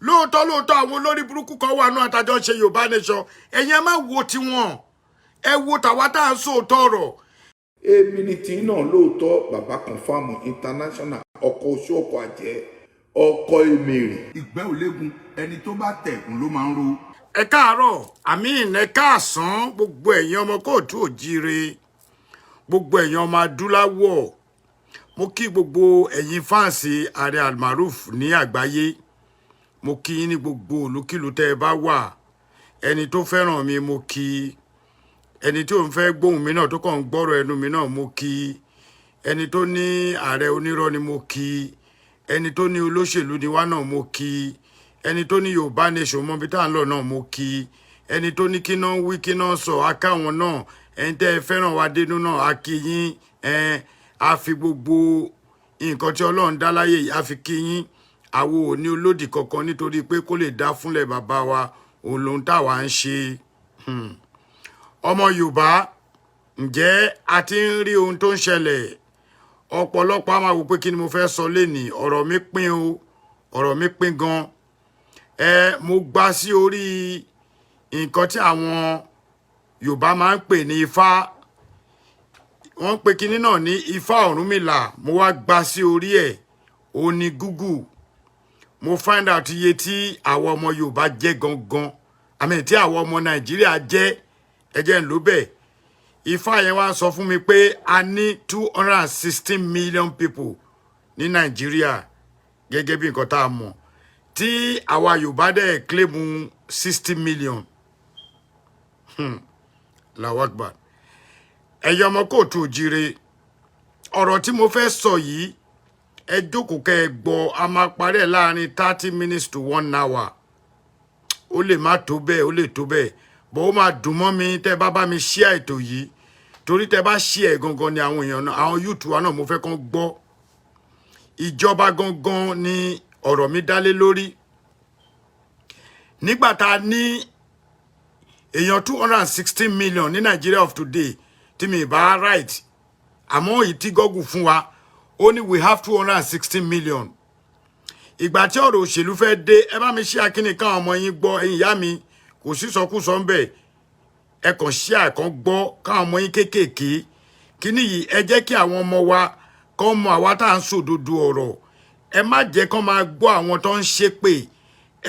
lóòótọ́ àwọn olórí burúkú kan wà náà àtàjọ ṣe Yorùbá nation ẹ̀yin ẹ má wo tiwọn ẹ wo tàwa tá à ń sòótọ́ ọ̀rọ̀. èmi ni tí náà lóòótọ́ bàbá confam international ọkọ̀ oṣù ọkọ̀ àjẹ́ ọkọ̀ èmèrè. ìgbẹ́ òlégun ẹni tó bá tẹ̀kùn ló máa ń ro. ẹ káàárọ̀ àmín ẹ káàsán gbogbo ẹ̀yin ọmọ kóòtù òjíire gbogbo ẹ̀yin ọmọ adúláwọ̀ mo kí gbogbo ẹ̀yin fáǹsì Aare Almaroof ní àgbáyé mo kí yín ní gbogbo olúkìlú tẹ́ ẹ bá wà ẹni tó fẹ́ràn mi mo kí ẹni tí ò ń fẹ́ gbóhùn mi náà tó kàn ń gbọ́rọ̀ ẹnu mi náà mo kí ẹni tó ní ààrẹ onírọ́ ni mo kí ẹni tó ní olóṣèlú ni wá náà mo kí ẹni tó ní Yorùbá nation mọ́ bí tá à ń lọ náà mo kí ẹni tó ní kíná ń wí kíná sọ akáwọn náà ẹni tẹ́ ẹ fẹ́ràn wa dénú náà a kí yín a fi gbogbo nǹkan tí Ọlọ́run dá láyé yìí a fi kí yín àwo ò ní olódì kankan nítorí pé kó lè dá fúnlẹ̀ bàbá wa òun lòun táwa ń ṣe ọmọ Yorùbá ǹjẹ́ a ti ń rí ohun tó ń ṣẹlẹ̀ ọ̀pọ̀lọpọ̀ a máa wò pé kí ni mo fẹ́ sọ lénìí ọ̀rọ̀ mi pín o ọ̀rọ̀ mi pín gan mo gbà sí orí nǹkan tí àwọn Yorùbá máa ń pè ní Ifá wọ́n ń pe kinní náà ní Ifá Ọ̀rúnmìlà mo wá gbà sí orí ẹ̀ ó ní Google mo find out iye tí àwọn ọmọ Yorùbá jẹ́ gangan àmì tí àwọn ọmọ Nàìjíríà jẹ́ ẹjẹ́ ń lò bẹ́ẹ̀ Ifá yẹn wá sọ fún mi pé a ní 216 million people ní Nàìjíríà gẹ́gẹ́ bí nǹkan tá a mọ̀ tí àwa Yorùbá dẹ̀ claim 60 million lawakba ẹ̀yọ́ ọmọ kóòtù òjíire ọ̀rọ̀ tí mo fẹ́ sọ yìí ẹ jókòó kẹ́ ẹ gbọ́ a máa parí ẹ̀ láàrin 30 minutes to 1 hour ó lè má tó bẹ́ẹ̀ ó lè tó bẹ́ẹ̀ bó ó máa dùn mọ́ mi tẹ́ bá bá mi share ètò yìí torí tẹ́ bá share gangan ni àwọn èèyàn náà àwọn YouTube wa náà mo fẹ́ kàn gbọ́ ìjọba gangan ni ọ̀rọ̀ mi dálé lórí nígbà tá a ní èèyàn 216 million ní Nigeria of today tí mi bá right àmọ́ èyí tí Google fún wa ó ní we have 216 million ìgbà tí ọ̀rọ̀ òṣèlú fẹ́ dé ẹ bá mi share kíni káwọn ọmọ yín gbọ́ ẹ̀yin ìyá mi kò sí sọkúsọ ń bẹ̀ ẹ kàn share kan gbọ́ káwọn ọmọ yín kéékèèké kíní yìí ẹ jẹ́ kí àwọn ọmọ wa kọ́ mọ àwa tá à ń sòdodo ọ̀rọ̀ ẹ má jẹ́ kán máa gbọ́ àwọn tó ń ṣépè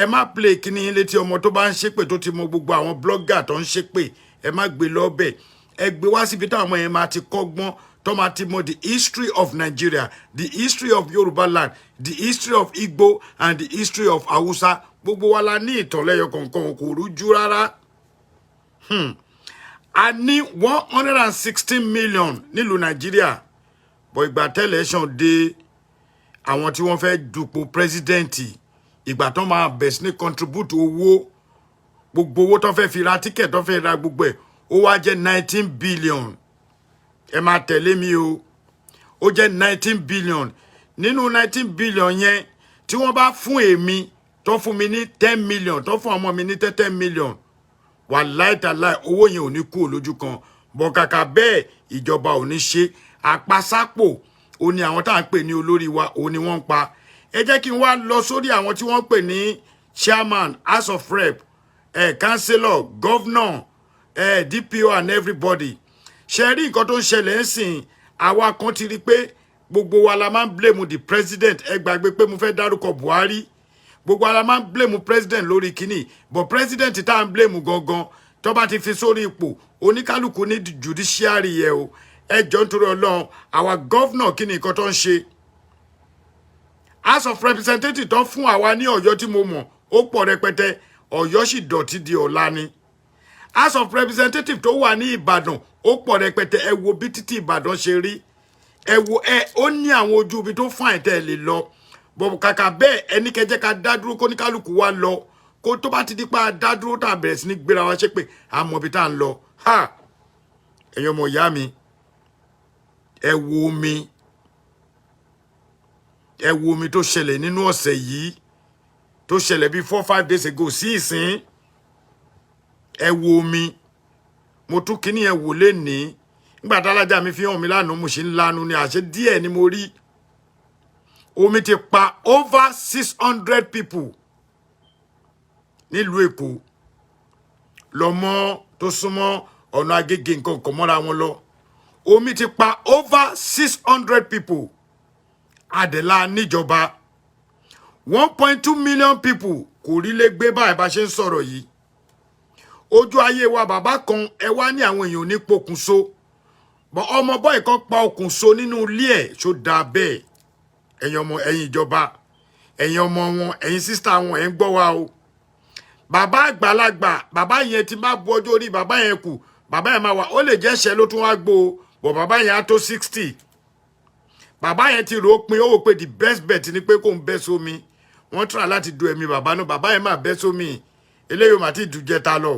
ẹ má play kíní yín létí ọmọ tó bá ń ṣépè tó ti mọ gbogbo àwọn blogger tó ń ṣépè ẹ má gbé lọ́bẹ̀ ẹ gbé wá síbi táwọn ọmọ yẹn máa ti kọ́gbọ́n tó máa ti mọ the history of Nigeria the history of Yoruba land the history of Igbo and the history of Hausa gbogbo wa la ní ìtọ̀lẹ́yọ kọ̀ọ̀kan kò rújú rárá a ní 116 million nílùú Nàìjíríà bọ̀ ìgbà tẹ́lẹ̀ṣàn dé àwọn tí wọ́n fẹ́ dupò pírẹsidẹ́ǹtì ìgbà tó máa bẹ̀ sí ní contribute owó gbogbo owó tó fẹ́ fi ra ticket tó fẹ́ ra gbogbo ẹ̀ ó wá jẹ́ 19 billion ẹ máa tẹ̀lé mi o ó jẹ́ 19 billion nínú 19 billion yẹn tí wọ́n bá fún èmi tó fún mi ní 10 million tó fún ọmọ mi ní 10 million wàláì tàláì owó yẹn ò ní kú lójú kan bọ̀ kàkà bẹ́ẹ̀ ìjọba ò ní ṣe àpasápò ó ní àwọn tá à ń pè ní olórí wa ó ní wọ́n ń pa ẹ jẹ́ kí n wá lọ sórí àwọn tí wọ́n ń pè ní chairman house of rep councillor governor DPO and everybody ṣe rí nǹkan tó ń ṣẹlẹ̀ ń sìn àwa kan ti rí pé gbogbo wa la máa ń blame the president ẹ gbàgbé pé mo fẹ́ dárúkọ Buhari gbogbo wa la máa ń blame president lórí kíní but president tá à ń blame gangan tó bá ti fi sórí ipò oníkálukú ní judiciary yẹ o ẹ jọ nítorí Ọlọ́run àwa governor kí ni nǹkan tó ń ṣe house of representatives tó fún àwa ní Ọ̀yọ́ tí mo mọ̀ ó pọ̀ rẹpẹtẹ Ọ̀yọ́ sì dọ̀tí di ọ̀la ni house of representatives tó wà ní Ìbàdàn ó pọ̀ rẹpẹtẹ ẹ wo bí títí Ìbàdàn ṣe rí ẹ wo ó ní àwọn ojú ibi tó fàìn tẹ́ lè lọ bọ̀ kàkà bẹ́ẹ̀ ẹni kẹjẹ́ ká dá dúró kó ní kálukú wa lọ kó tó bá ti di pa dá dúró tá a bẹ̀rẹ̀ sí ní gbéra wa ṣépè àmọ́ ibi tá à ń lọ ha ẹ̀yin ọmọ ìyá mi ẹ wo omi tó ṣẹlẹ̀ nínú ọ̀sẹ̀ yìí tó ṣẹlẹ̀ bí 4-5 days ago sí ìsìn ẹ wo omi mo tún kíní ẹ wò lénìí nígbà tá alájà mi fi hàn mí lánàá mo ṣe ń lanu ni àṣẹ díẹ̀ ni mo rí omi ti pa over 600 people nílùú Èkó lọ́mọ tó súnmọ́ ọ̀nà Agége nǹkan kan mọ́ra wọn lọ omi ti pa over 600 people adẹ̀la níjọba 1.2 million people kò rí lé gbé báyìí bá ṣe ń sọ̀rọ̀ yìí ojú ayé wa bàbá kan ẹ wá ní àwọn èèyàn ní pokùnso bọ́ ọmọ bọ́ì kan pa okùnso nínú ilé ẹ̀ ṣó dáa bẹ́ẹ̀ ẹ̀yin ọmọ ẹ̀yin ìjọba ẹ̀yin ọmọ wọn ẹ̀yin sísítà wọn ẹ̀ ń gbọ́ wa o bàbá àgbàlagbà bàbá yẹn ti máa bu ọjọ́ orí bàbá yẹn kù bàbá yẹn máa wà ó lè jẹ́ ẹ̀ṣẹ̀ ló tún wá gbó o bọ̀ bàbá yẹn á tó 60 bàbá yẹn ti rò ó pin ó wò pé the best bet ni pé kò ń bẹ́ sómi wọ́n try láti du ẹ̀mí bàbá náà bàbá yẹn máa bẹ́ sómi eléyìí mà ti dù jẹta lọ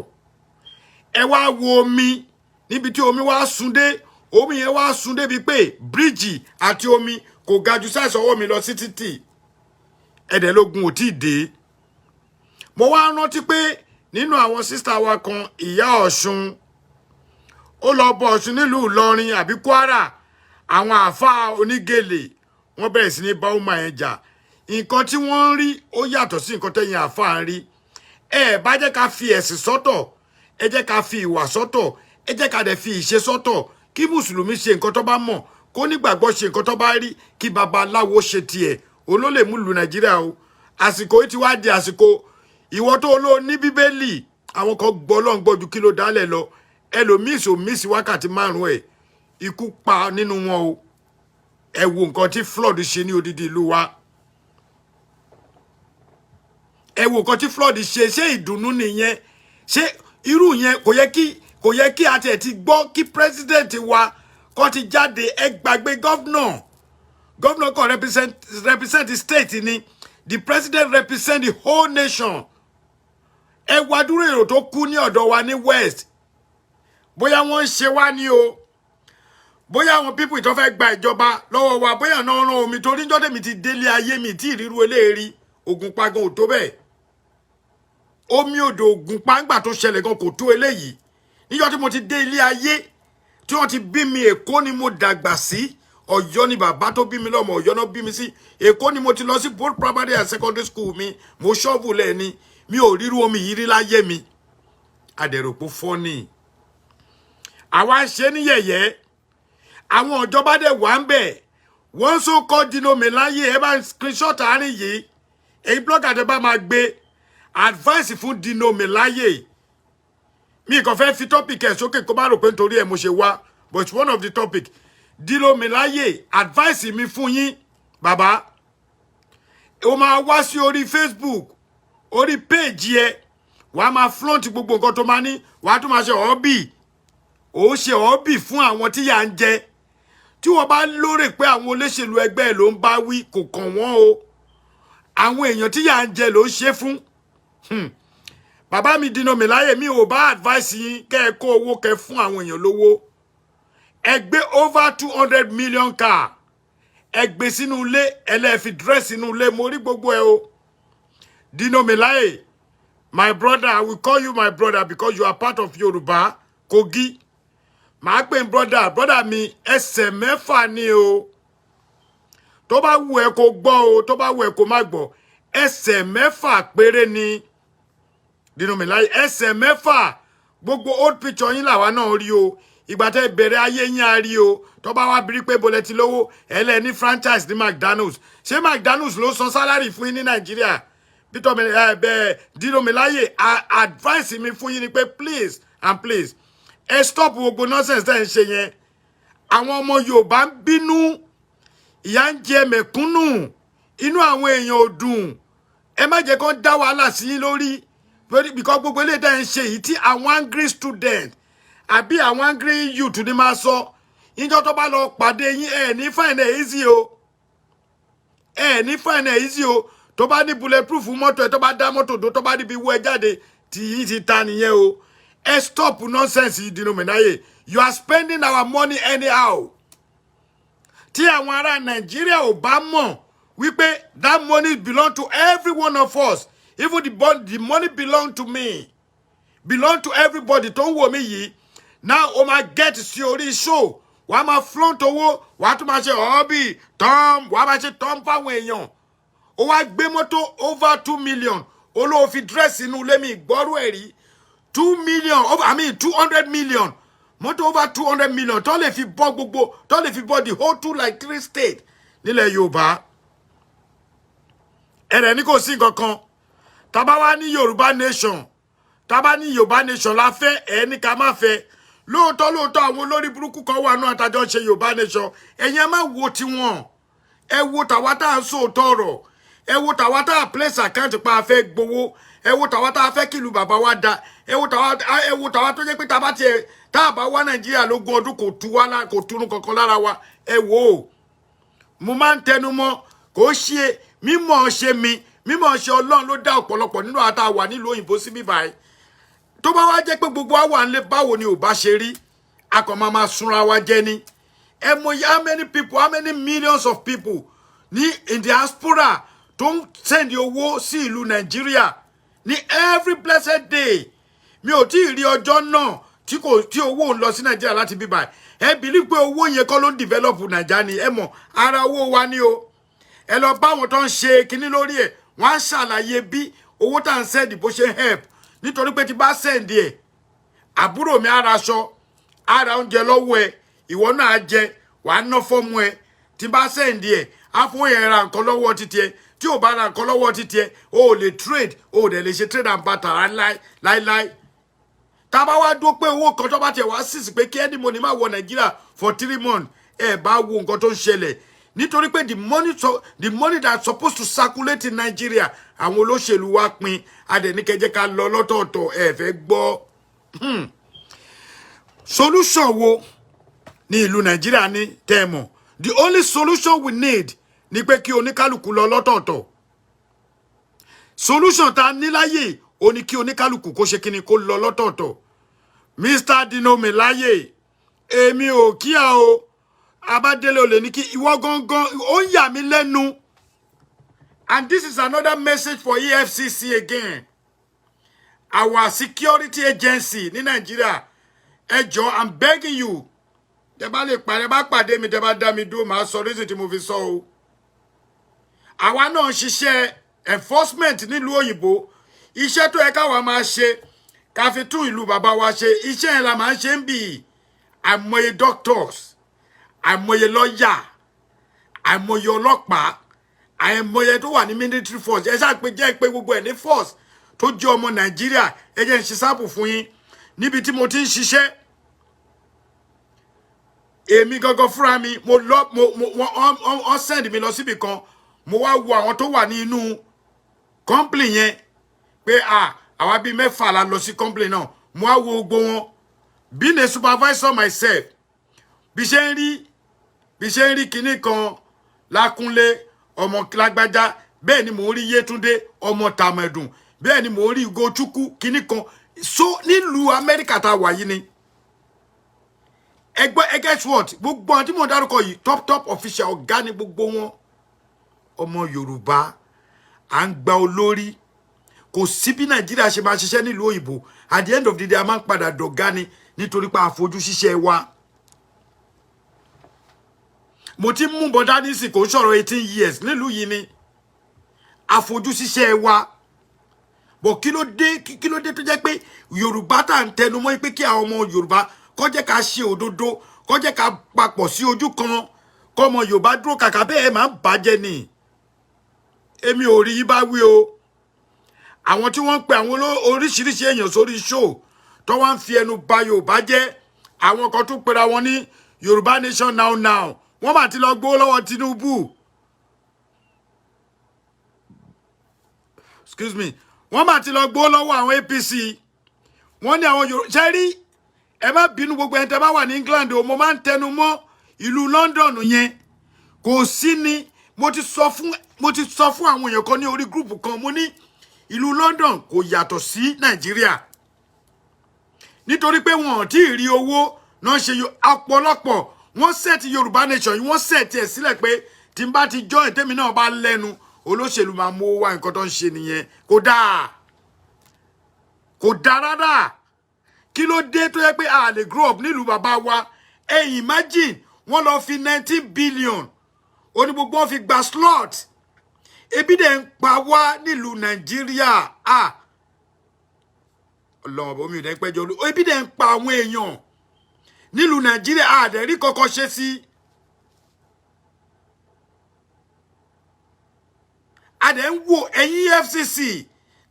ẹ wá wo omi níbi tí omi wá sun dé omi yẹn wá sun débi pé bíríìjì àti omi kò ga ju sáìsì ọwọ́ mi lọ sí títì ẹ̀ẹ́dẹ́lógún ò tí ì dé mo wá rántí pé nínú àwọn sísítà wa kan ìyá Ọ̀ṣun ó lọ bọ Ọ̀ṣun nílùú Ìlọrin àbí Kwara àwọn àáfàá onígèlè wọ́n bẹ̀rẹ̀ sí ní bá ọmọ yẹn jà nǹkan tí wọ́n ń rí ó yàtọ̀ sí nǹkan tẹ̀yìn àáfàá ń rí ẹ bá jẹ́ ká fi ẹ̀sìn sọ́tọ̀ ẹ jẹ́ ká fi ìwà sọ́tọ̀ ẹ jẹ́ ká dẹ̀ fi ìṣe sọ́tọ̀ kí mùsùlùmí ṣe nǹkan tó bá mọ̀ kó nígbàgbọ́ ṣe nǹkan tó bá rí kí babaláwo ṣe tiẹ̀ òun ló lè mú lu Nàìjíríà o àsìkò yìí ti wá di àsìkò ìwọ tó ló ní bíbélì àwọn kan gbọ́ Ọlọ́run gbọ́ ju kí ló dálẹ̀ lọ ẹlòmíìsì ò míìsì wákàtí márùn ẹ̀ ikú pa nínú wọn o ẹ wo nǹkan tí flood ṣe ní odidi ìlú wa ẹ wo nǹkan tí flood ṣe ṣé ìdùnnú nìyẹn ṣé irú yẹn kò yẹ kí a tiẹ̀ ti gbọ́ kí president wa kó ti jáde ẹ gbàgbé governor kan represent the state ni the president represent the whole nation ẹ wá dúró èrò tó kú ní ọ̀dọ̀ wa ní west bóyá wọ́n ń ṣe wá ní o bóyá àwọn people tó fẹ́ gba ìjọba lọ́wọ́ wa bóyá náà rán omi torí níjọ́ tèmi ti délé ayé mi tí ìrírú eléèrí ogun pagan ò tó bẹ́ẹ̀ omi odò ogun pàǹgbà tó ṣẹlẹ̀ gan kò tó eléyìí níjọ́ tí mo ti dé ilé ayé tí wọ́n ti bí mi Èkó ni mo dàgbà sí Ọ̀yọ́ ni bàbá tó bí mi lọ́mọ Ọ̀yọ́ náà bí mi sí Èkó ni mo ti lọ sí both primary and secondary school mi mo ṣọ́ọ̀bù lẹ́ni mi ò ríru omi yìí rí láyé mi adẹ̀rọ̀pọ̀ fọ́nì àwa ṣe ní yẹ̀yẹ́ àwọn ìjọba dẹ̀ wà ń bẹ̀ wọ́n so kọ́ dinomi láyé ẹ bá screenshot àárín yìí èyí blogger tẹ bá máa gbé advice fún dinomi láyé mi kàn fẹ́ fi topic ẹ̀ sókè kó má rò pé nítorí ẹ̀ mo ṣe wá but one of the topic dinomi láyé advice mi fún yín bàbá o máa wá sí orí Facebook orí page ẹ wàá máa flaunt gbogbo nǹkan tó máa ní wàá tún máa ṣe hobby ó ṣe hobby fún àwọn tí yà ń jẹ tí wọ́n bá lórè pé àwọn olóṣèlú ẹgbẹ́ ẹ̀ ló ń bá wí kò kàn wọ́n o àwọn èèyàn tí yà ń jẹ ló ń ṣe fún bàbá mi dinomi láyé mi ò bá advice yín kẹ́ ẹ kó owó kẹ́ fún àwọn èèyàn lówó ẹ gbé over 200 million car ẹ gbé sínú ilé ẹlẹ́ẹ̀fi dress sínú ilé mo rí gbogbo ẹ o dinomi láyé my brother I will call you my brother because you are part of Yoruba Kogi màá pè brother mi ẹsẹ̀ mẹ́fà ni o tó bá wù ẹ́ kó gbọ́ o tó bá wù ẹ́ kó má gbọ́ ẹsẹ̀ mẹ́fà péré ni dinomi láyé ẹsẹ̀ mẹ́fà gbogbo old picture yín làwa náà rí o ìgbà tẹ́ bẹ̀rẹ̀ ayé yín á rí o tó bá wá bírí pé bolẹ̀ ti lówó ẹlẹ́ ní franchise ní McDonald's ṣé McDonald's ló san salary fún yín ní Nàìjíríà peter dinomi láyé advice mi fún yín ni pé please and please ẹ stop gbogbo nonsense tẹ́ ń ṣe yẹn àwọn ọmọ Yorùbá ń bínú ìyà ń jẹ mẹ̀kúnnù inú àwọn èèyàn ò dùn ẹ má jẹ́ kó dá wàhálà sí yín lórí because gbogbo eléyìí tẹ́ ń ṣe yìí tí àwọn angry student àbí àwọn angry youth ni máa sọ ìjọ tó bá lọ pàdé yín ẹ ní fine ẹ easy o ẹ ní fine ẹ easy o tó bá ní bulletproof mọ́tò ẹ tó bá dá mọ́tò tó bá níbi wọ ẹ jáde tí yín ti ta nìyẹn o ẹ stop nonsense yìí dinomi láyé you are spending our money anyhow tí àwọn ará Nàìjíríà ò bá mọ̀ wípé that money belong to every one of us even the money belong to me belong to everybody tó ń wò mí yìí now o máa get sí orí show wàá máa flaunt owó wàá tún máa ṣe hobby tom wàá máa ṣe tom fáwọn èèyàn o wá gbé mọ́tò over 2 million olóò fi dress inú ilé mi gbọ́rú ẹ̀ rí 2 million I mean 200 million mọ́tò over 200 million tó lè fi bọ́ gbogbo tó lè fi bọ́ the whole 3 states nílẹ̀ Yorùbá ẹ̀rẹ̀ ní kò sí nǹkan kan tá bá wá ní Yorùbá nation tá bá ní Yorùbá nation la fẹ́ ẹ̀ ní ká má fẹ́ lóòótọ́ àwọn olórí burúkú kan wà náà àtàjọ ṣe Yorùbá nation ẹ̀yin ẹ má wo tiwọn ẹ wo tàwa tá à ń sòótọ́ ọ̀rọ̀ ẹ wo tàwa tá à place account pa afẹ́ gbowó ẹ wo tàwa tá a fẹ́ kìlú bàbá wa da ẹ wo tàwa tó jẹ́ pé tá a bá wá Nàìjíríà lógún ọdún kò túnú kankan lára wa ẹ wo mo máa ń tẹnu mọ́ kò ṣe mímọ̀ ṣe mi mímọ̀ ṣe Ọlọ́run ló dá ọ̀pọ̀lọpọ̀ nínú àtà wà nílùú òyìnbó sí bíbáyìí tó bá wá jẹ́ pé gbogbo wa wà nílé báwo ni ò bá ṣe rí a kàn máa súnra wa jẹ ni ẹ mọ̀ how many people how many millions of people ní in diaspora tó ń send owó sí ìlú Nàìjíríà ní every blessed day mi ò tí ì rí ọjọ́ náà tí owó ń lọ sí Nàìjíríà láti bíbá ẹ bìlí pé owó yẹn kọ́ ló ń develop Nàìjíríà ni ẹ mọ̀ ara owó wa ni o ẹ lọ bá àwọn tó ń ṣe kinní lórí ẹ̀ wọ́n á ṣàlàyé bí owó tá à ń send bó ṣe help nítorí pé tí bá send ẹ̀ àbúrò mi ara aṣọ ara oúnjẹ lọ́wọ́ ẹ ìwọ náà jẹ wàá ná fọ́ọ̀mù ẹ tí bá send ẹ̀ àfọyín ra nǹkan lọ́wọ́ títí ẹ tí ò bá ra nǹkan lọ́wọ́ títí ẹ o ò lè trade o ò dẹ̀ lè ṣe trade and barter láíláí tá a bá wá dúró pé owó kan tó bá tiẹ̀ wá sísì pé kí ẹni mo ní máa wọ Nàìjíríà for 3 months ẹ bá wo nǹkan tó ń ṣẹlẹ̀ nítorí pé the money that's supposed to circulate in Nigeria àwọn olóṣèlú wa pín adẹ̀níkẹjẹ́ ká lọ lọ́tọ̀ọ̀tọ̀ ẹ fẹ́ gbọ́ solution wo ní ìlú Nàìjíríà ní tẹ́ẹ̀mọ̀ the only solution we need ni pé kí oníkálùkù lọ lọ́tọ̀ọ̀tọ̀ solution tá ní láyé ó ní kí oníkálùkù kó ṣe kíni kó lọ lọ́tọ̀ọ̀tọ̀ Mr. Dino Melaye èmi ò kíá o Abádélé olè ní kí ìwọ gangan ó ń yà mí lẹ́nu and this is another message for EFCC again our security agency ní Nàìjíríà ẹ jọ̀ọ́ I'm begging you tẹ́ bá lè pàdé mi tẹ́ bá dá mi dúró máa sọ reason tí mo fi sọ o àwa náà ṣiṣẹ́ enforcement nílùú òyìnbó iṣẹ́ tó yẹ káwa máa ṣe ká fi tún ìlú bàbá wa ṣe iṣẹ́ yẹn la máa ń ṣe ń bì àìmọye doctors àìmọye lawyer àìmọye ọlọ́pàá àìmọye tó wà ní military force ẹ ṣáà pé jẹ́ pé gbogbo ẹ̀ ní force tó jẹ́ ọmọ Nàìjíríà ẹ jẹ́ ń ṣe sáàbù fún yín níbi tí mo ti ń ṣiṣẹ́ èmi gangan fúnra mi wọ́n send mi lọ síbì kan mo wá wo àwọn tó wà ní inú company yẹn pé àwa bíi 4 la lọ sí company náà mo wá wo gbogbo wọn being a supervisor myself bí ṣe ń rí kinní kan Lákúnlé ọmọ Lágbájá bẹ́ẹ̀ ni mo rí Yétúndé ọmọ Tàmẹ̀dùn bẹ́ẹ̀ ni mo rí Ugochukwu kinní kan so nílùú Amẹ́ríkà tá a wà yìí ni ẹ guess what gbogbo àwọn tí mo dárúkọ yìí top official ọ̀gá ni gbogbo wọn ọmọ Yorùbá à ń gba olórí kò sí bí Nàìjíríà ṣe máa ṣiṣẹ́ nílùú òyìnbó at the end of the day a máa ń padà dọ̀gá ni nítorí pé àfojú ṣiṣẹ́ wa mo ti mú bọ́dá nísìn kò sọ̀rọ̀ 18 years nílùú yìí ni àfojú ṣiṣẹ́ wa bọ̀ kí ló dé tó jẹ́ pé Yorùbá tá à ń tẹnu mọ́ pé kí àwọn ọmọ Yorùbá kó jẹ́ ká ṣe òdodo kó jẹ́ ká papọ̀ sí ojú kan kó ọmọ Yorùbá dúró kàkà bẹ́ẹ̀ máa ń bàjẹ́ ni èmi ò rí bá wí o àwọn tí wọ́n ń pe àwọn oríṣiríṣi èèyàn sórí show tó wá ń fi ẹnu ba Yorùbá jẹ́ àwọn kan tún pera wọn ní Yorùbá nation now wọ́n mà ti lọ gbowó lọ́wọ́ Tinubu excuse me wọ́n mà ti lọ gbowó lọ́wọ́ àwọn APC wọ́n ní àwọn Yorùbá ṣe rí ẹ má bínú gbogbo ẹni tẹ́ bá wà ní England o mo máa ń tẹnu mọ́ ìlú London yẹn kò sí ni mo ti sọ fún àwọn èèyàn kan ní orí group kan mo ní ìlú London kò yàtọ̀ sí Nàìjíríà nítorí pé wọn ò tí ì rí owó náà ṣe ọ̀pọ̀lọpọ̀ wọ́n set Yorùbá nation yìí wọ́n set ẹ̀ sílẹ̀ pé tí n bá ti join tèmi náà bá lẹ́nu olóṣèlú máa mú wá nǹkan tó ń ṣe nìyẹn kò dáa rárá kí ló dé tó yẹ pé a lè grow up nílùú bàbá wa imagine wọ́n lọ fi 19 billion ó ní gbogbo wọn fi gba slot ebi dẹ̀ ń pa wá nílùú Nàìjíríà Ọlọ́run bó mi ò dẹ̀ pẹ́jọ́ ebi dẹ̀ ń pa àwọn èèyàn nílùú Nàìjíríà àdẹ̀rí kọ́kọ́ ṣe sí àdẹ̀ ń wò ẹ̀yin FCC.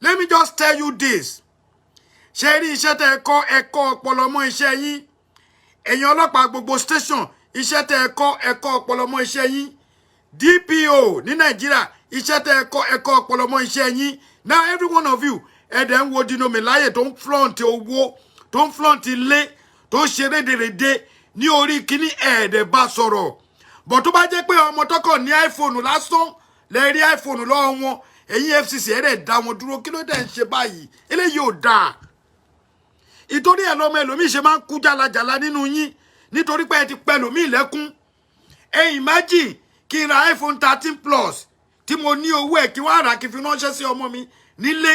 Let me just tell you this. Ṣé rí iṣẹ́ tẹ́ ẹ̀kọ́ ọpọlọ mọ́ iṣẹ́ yín. Ẹ̀yin ọlọ́pàá gbogbo station iṣẹ́ tẹ́ ẹ̀kọ́ ọpọlọ mọ́ iṣẹ́ yín. DPO ní Nàìjíríà iṣẹ́ tẹ́ ẹ̀kọ́ ọpọlọ mọ́ iṣẹ́ yín. Now every one of you ẹ̀dẹ̀ ń wo Dinomilaye tó ń flaunt owó tó ń flaunt ilé tó ń ṣe rédèrèdè ní orí kíní ẹ̀ẹ́dẹ̀ bá sọ̀rọ̀. But tó bá jẹ́ pé ọmọ tọkọ̀ ní iPhone lásán lè rí iPhone lọ́wọ́ wọn ẹ̀yin FCC ẹ̀rẹ̀ dá wọn dúró kí ló dẹ̀ ń ṣe báyìí eléyìí ò dáa. Ìtorí ẹ̀ lọ́mọ ẹlòmíì ṣe máa ń kú jálajàla nínú yín nítorí pé ẹ ti pẹ́ lòmíì lẹ́kún. Imagine kí n ra iPhone 13 Plus tí mo ní owó ẹ̀ kí wọ́n rà kí fi ránṣẹ́ sí ọmọ mi nílé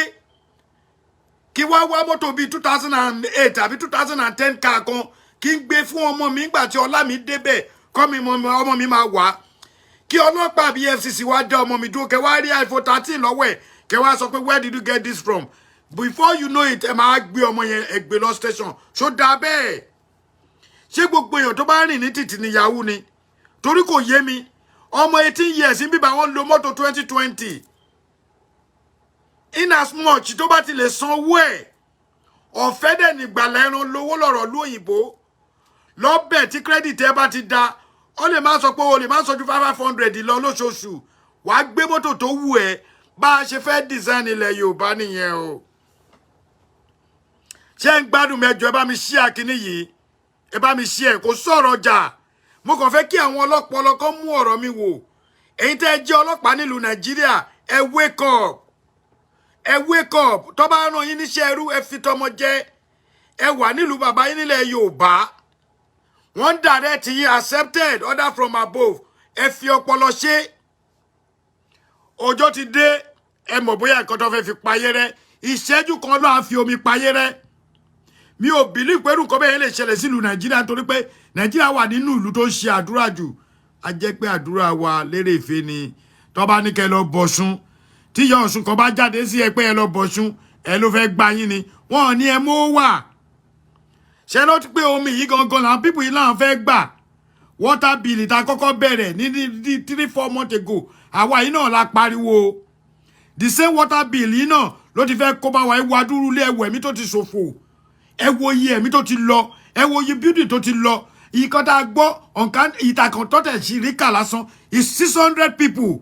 kí wọ́n wá mọ́tò bíi 2008 àbí 2010 car kan kí n gbé fún ọmọ mi nígbà tí ọlá mi débẹ̀ kọ́ mi ọmọ mi máa wà kí ọlọ́pàá bíi FCC wá dá ọmọ mi dúró kẹ́ wá rí iPhone 13 lọ́wọ́ ẹ̀ kẹ́ wá sọ pé where did you get this from? Before you know it ẹ máa gbé ọmọ yẹn ẹ gbé lọ station ṣó dáa bẹ́ẹ̀. Ṣé gbogbo èèyàn tó bá rìn ní títì ní yahoo ni? Torí kò yé mi ọmọ 18 years ń bíbá wọn lo mọ́tò 2020 in as much tó bá ti lè san owó ẹ̀ ọ̀fẹ́ dẹ̀ nígbàlá ẹran lówó lọ̀rọ̀ lóyìnbó lọ́bẹ̀ tí credit ẹ bá ti da ó lè má sọ pé o lè má sọ ju 500 lọ lóṣooṣù wàá gbé mọ́tò tó wù ẹ́ bá a ṣe fẹ́ design ilẹ̀ Yorùbá nìyẹn o. Ṣé ń gbádùn mẹ́jọ ẹ bá mi share kíní yìí ẹ bá mi share kò sọ̀rọ̀ ọjà mo kàn fẹ́ kí àwọn ọlọ́pọlọ kan mú ọ̀rọ̀ mi wò ẹ̀yin tẹ́ ẹ jẹ́ ọlọ́pàá nílùú Nàìjíríà ẹ wake up ẹ wake up tó bá rán yín níṣẹ́ ẹrú ẹ fi tọmọ jẹ ẹ wà nílùú bàbá yín nílẹ̀ Yorùbá wọ́n direct yín accepted order from above ẹ fi ọpọlọ ṣe ọjọ́ ti dé ẹ mọ̀ bóyá nǹkan tó fẹ́ fi payé rẹ́ ìṣẹ́jú kan ló á fi omi payé rẹ́ mi ò believe pé nǹkan bẹ́ẹ̀ lè ṣẹlẹ̀ sílùú Nàìjíríà torí pé Nàìjíríà wà nínú ìlú tó ń ṣe àdúrà jù a jẹ́ pé àdúrà wa lérè ìfẹ́ ni tó bá ní kẹ́ lọ bọ̀ṣún tí ìyá Ọ̀ṣun kan bá jáde sí ẹ pé ẹ lọ bọ̀ṣún ẹ ló fẹ́ gbá yín ni wọ́n ò ní ẹ mọ́ wà ṣe ló ti pé omi yìí gangan làwọn pípù yìí láwọn fẹ́ gbà water bill ta kọ́kọ́ bẹ̀rẹ̀ ní 3-4 months ago àwa yìí náà la pariwo the same water bill yìí náà ló ti fẹ́ kó bá wa ẹwà dúró lé ẹwọ ẹ̀mí tó ti ṣòfò ẹ wo iye ẹ̀mí tó ti lọ ẹ wo iye building tó ti lọ ìkan tá a gbọ́ ọ̀kan ìtàkàn tọ́tẹ̀ sí ríkà lásán is 600 people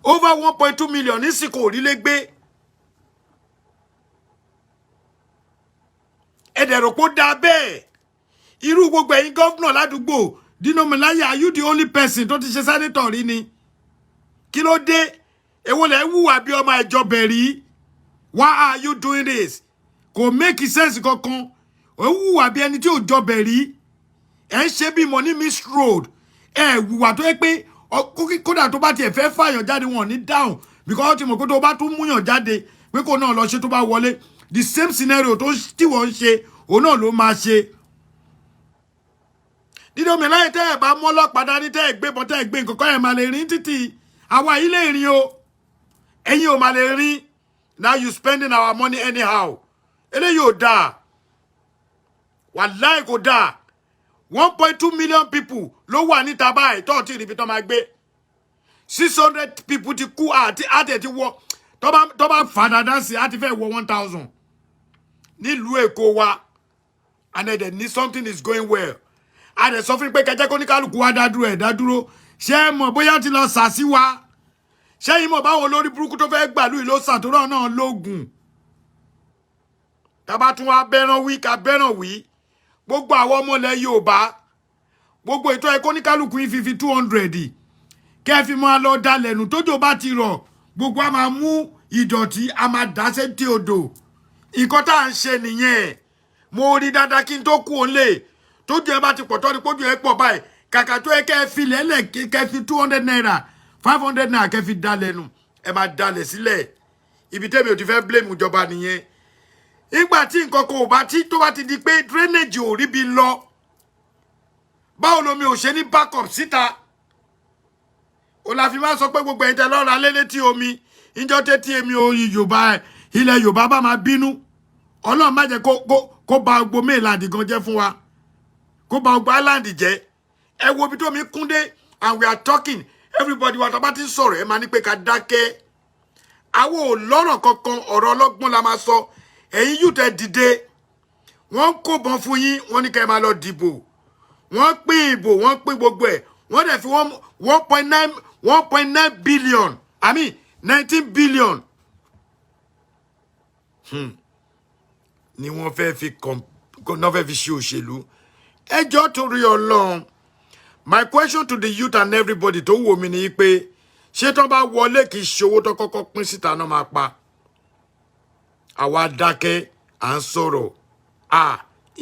over 1.2 million nísìkò òrílé gbé ẹ̀dẹ̀rọ̀ kó dáa bẹ́ẹ̀ irú gbogbo ẹ̀yin gọ́vnà ládùúgbò Dinomilaye are you the only person tó ti ṣe sẹ́nitọ̀ rí ni kí ló dé èwo lẹ̀ ń wùwà bí ọmọ ìjọba rí why are you doing this kò make sense kankan ò ń wùwà bí ẹni tí ò jọba rí ẹ̀ ń ṣe bí money miss road ẹ̀ wùwà tó yẹ pé kódà tó bá tiẹ̀ fẹ́ fàyàn jáde wọn ní down because ti mọ̀ pé tó bá tún múyàn jáde pé kò náà lọ ṣe tó bá wọlé the same scenario tó tí wọ́n ń ṣe òun náà ló máa ṣe. Dinomilaye tẹ́ ẹ̀ bá mọ́ ọlọ́pàá dání tẹ́ ẹ̀ gbé bọ́ tẹ́ ẹ̀ gbé nǹkan kan ẹ̀ máa lè rìn títì àwa yìí lè rìn o ẹ̀yin ò máa lè rìn now you spending our money anyhow eléyìí ò dáa wàláì kò dáa 1.2 million people ló wà níta báyìí tó ti ríbi tó máa gbé 600 people ti kú àti ti wọ tó bá fà dáadáa sí àti fẹ́ wọ 1000 nílùú Èkó wa and then need something is going well and then suffering pé kẹjẹ kó ní kálukú wa dádúró ṣé mọ̀ bóyá ti lọ sà sí wa ṣé yìí mọ̀ báwọn olórí burúkú tó fẹ́ gbàlú ìlú sàtúrọ̀ náà lóògùn tàbá tún wá bẹ́ràn wí ká bẹ́ràn wí gbogbo àwọn ọmọ ilẹ̀ Yorùbá gbogbo ètò ẹ̀kọ́ ní kálukú yìí fi 200 kẹfì máa lọ dalẹ̀nù tójò bá ti rọ̀ gbogbo a máa mú ìdọ̀tí a máa dá sétí odò nǹkan tá à ń ṣe nìyẹn mo rí dáadáa kí n tó kú òun lè tójú ẹ bá ti pọ̀ tọ́ ni pójú ẹ pọ̀ báyìí kàkà tó ẹ kẹfì lẹ́lẹ̀ kẹfì 200 naira 500 naira kẹfì dalẹ̀nù ẹ máa dalẹ̀ sílẹ̀ ibi tẹ́mi ò ti fẹ́ blame ìjọba nìyẹn ìgbà tí nǹkan kan ò bá tí tó bá ti di pé drainage ò rí bi lọ báwo lomi ò ṣe ní backup síta ó la fi máa sọ pé gbogbo ẹ̀yin tẹ́ lọ ra lé létí omi ìjọ tẹ́tí èmi oyin Yorùbá ilẹ̀ Yorùbá bá máa bínú Ọlọ́run má jẹ́ kó ba gbogbo mainland gan jẹ́ fún wa kó ba gbogbo island jẹ́ ẹ wo bí tó mi kún dé and we are talking everybody wa tá bá ti sọ̀rọ̀ ẹ máa ní pé ká dákẹ́ àwọn ò lọ́rọ̀ kankan ọ̀rọ̀ ọlọ́gbọ́n la máa sọ ẹ̀yin yóò tẹ́ dìde wọ́n kó bọ́n fún yín wọ́n ní kẹ́ ẹ máa lọ dìbò wọ́n pín ìbò wọ́n pín gbogbo ẹ̀ wọ́n dẹ̀ fi 1.9 billion I mean 19 billion ni wọ́n fẹ́ fi ṣe òṣèlú ẹjọ́ torí Ọlọ́run. My question to the youth and everybody tó wò mí ni pé ṣé tó bá wọlé kì í ṣòwò tó kọ́kọ́ pín síta náà máa pa àwa dákẹ́ à ń sọ̀rọ̀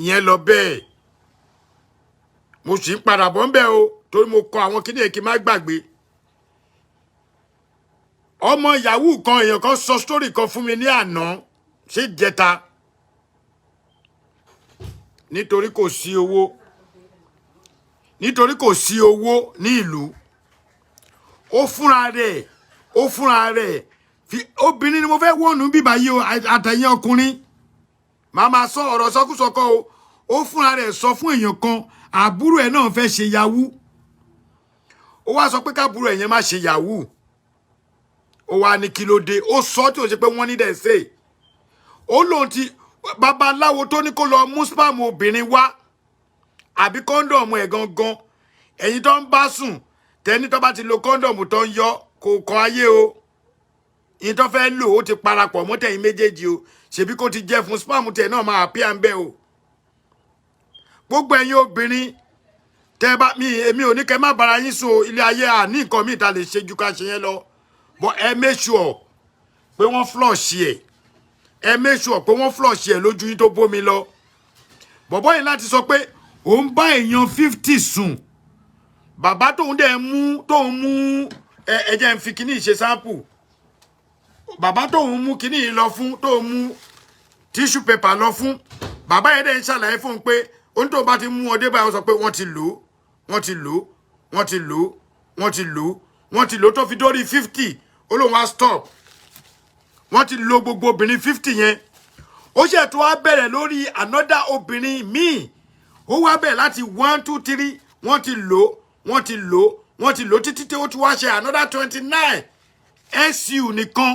ìyẹn lọ bẹ́ẹ̀ mo sì ń padà bọ̀ ń bẹ̀ o torí mo kọ àwọn kíní èkì má gbàgbé ọmọ yahoo kan èèyàn kan sọ story kan fún mi ní àná ṣé jẹta nítorí kò sí owó ní ìlú ó fúnra rẹ̀ obìnrin ni mo fẹ́ wọnú bíbá yìí o àtẹ̀yìn ọkùnrin màá máa sọ ọ̀rọ̀ sọkúsọkọ o ó fúnra rẹ̀ sọ fún èèyàn kan àbúrò ẹ̀ náà fẹ́ ṣe yahoo ó wá sọ pé káàbúrò ẹ̀ yẹn má ṣe yahoo ó wá ní kí ló dé ó sọ tí ó ṣe pé wọ́n ní dẹ̀ ṣe ó lóun ti babaláwo tó ní kó lọ mú spam obìnrin wá àbí kọ́ńdọ̀mù ẹ̀ gangan ẹ̀yin tó ń bá sùn tẹ́ni tó bá ti lo kọ́ńdọ̀mù tó ń yọ kò kọ́ ayé o ìyẹn tó fẹ́ lò ó ti parapọ̀ mọ́ tẹ̀yin méjèèjì o ṣebí kó ti jẹ́ fún spam tẹ̀ náà máa pí à ń bẹ́ o gbogbo ẹ̀yin obìnrin tẹ́ bá èmi ò ní kẹ́ má bára yín sùn ilé ayé ní nǹkan míì ta lè ṣe ju ká ṣe yẹn lọ but ẹ make sure pé wọ́n flush ẹ make sure pé wọ́n flush lójú yín tó bómi lọ bọ̀bọ́ yìí láti sọ pé òun bá èèyàn 50 sùn bàbá tóun mú ẹjẹ́ ń fi kíní ṣe sample bàbá tóun mú kíní lọ fún tóun mú tissue paper lọ fún bàbá yẹn dẹ̀ ń ṣàlàyé fún un pé ohun tó bá ti mú ọdẹ báyìí sọ pé wọ́n ti lò tó fi dórí 50 olóhùn wá stop wọ́n ti lò gbogbo obìnrin 50 yẹn ó ṣe tó wá bẹ̀rẹ̀ lórí another obìnrin míì ó wá bẹ̀rẹ̀ láti 1 2 3 wọ́n ti lò títí tí ó ti wá ṣe another 29 SU nìkan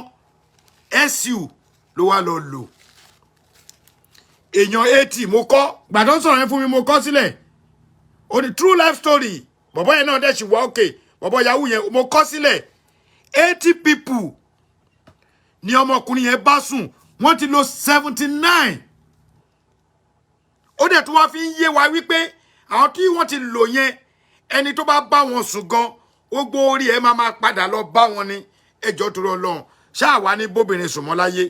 SU ló wá lọ lò èèyàn 80 mo kọ́ gbàdán sọ̀rọ̀ yẹn fún mi mo kọ́ sílẹ̀ ó ní true life story bọ̀bọ̀ yẹn náà dẹ̀ ṣì wá òkè bọ̀bọ̀ yahoo yẹn mo kọ́ sílẹ̀ 80 people ni ọmọkùnrin yẹn bá sùn wọ́n ti lò 79 ó dẹ̀ tún wá fi ń yé wa wípé àwọn tí wọ́n ti lò yẹn ẹni tó bá bá wọn sùn gan gbogbo orí ẹ máa padà lọ bá wọn ní ẹjọ́ tó rọ lọ́hùn ṣáà wá ní bóbìnrin sùn mọ́ láyé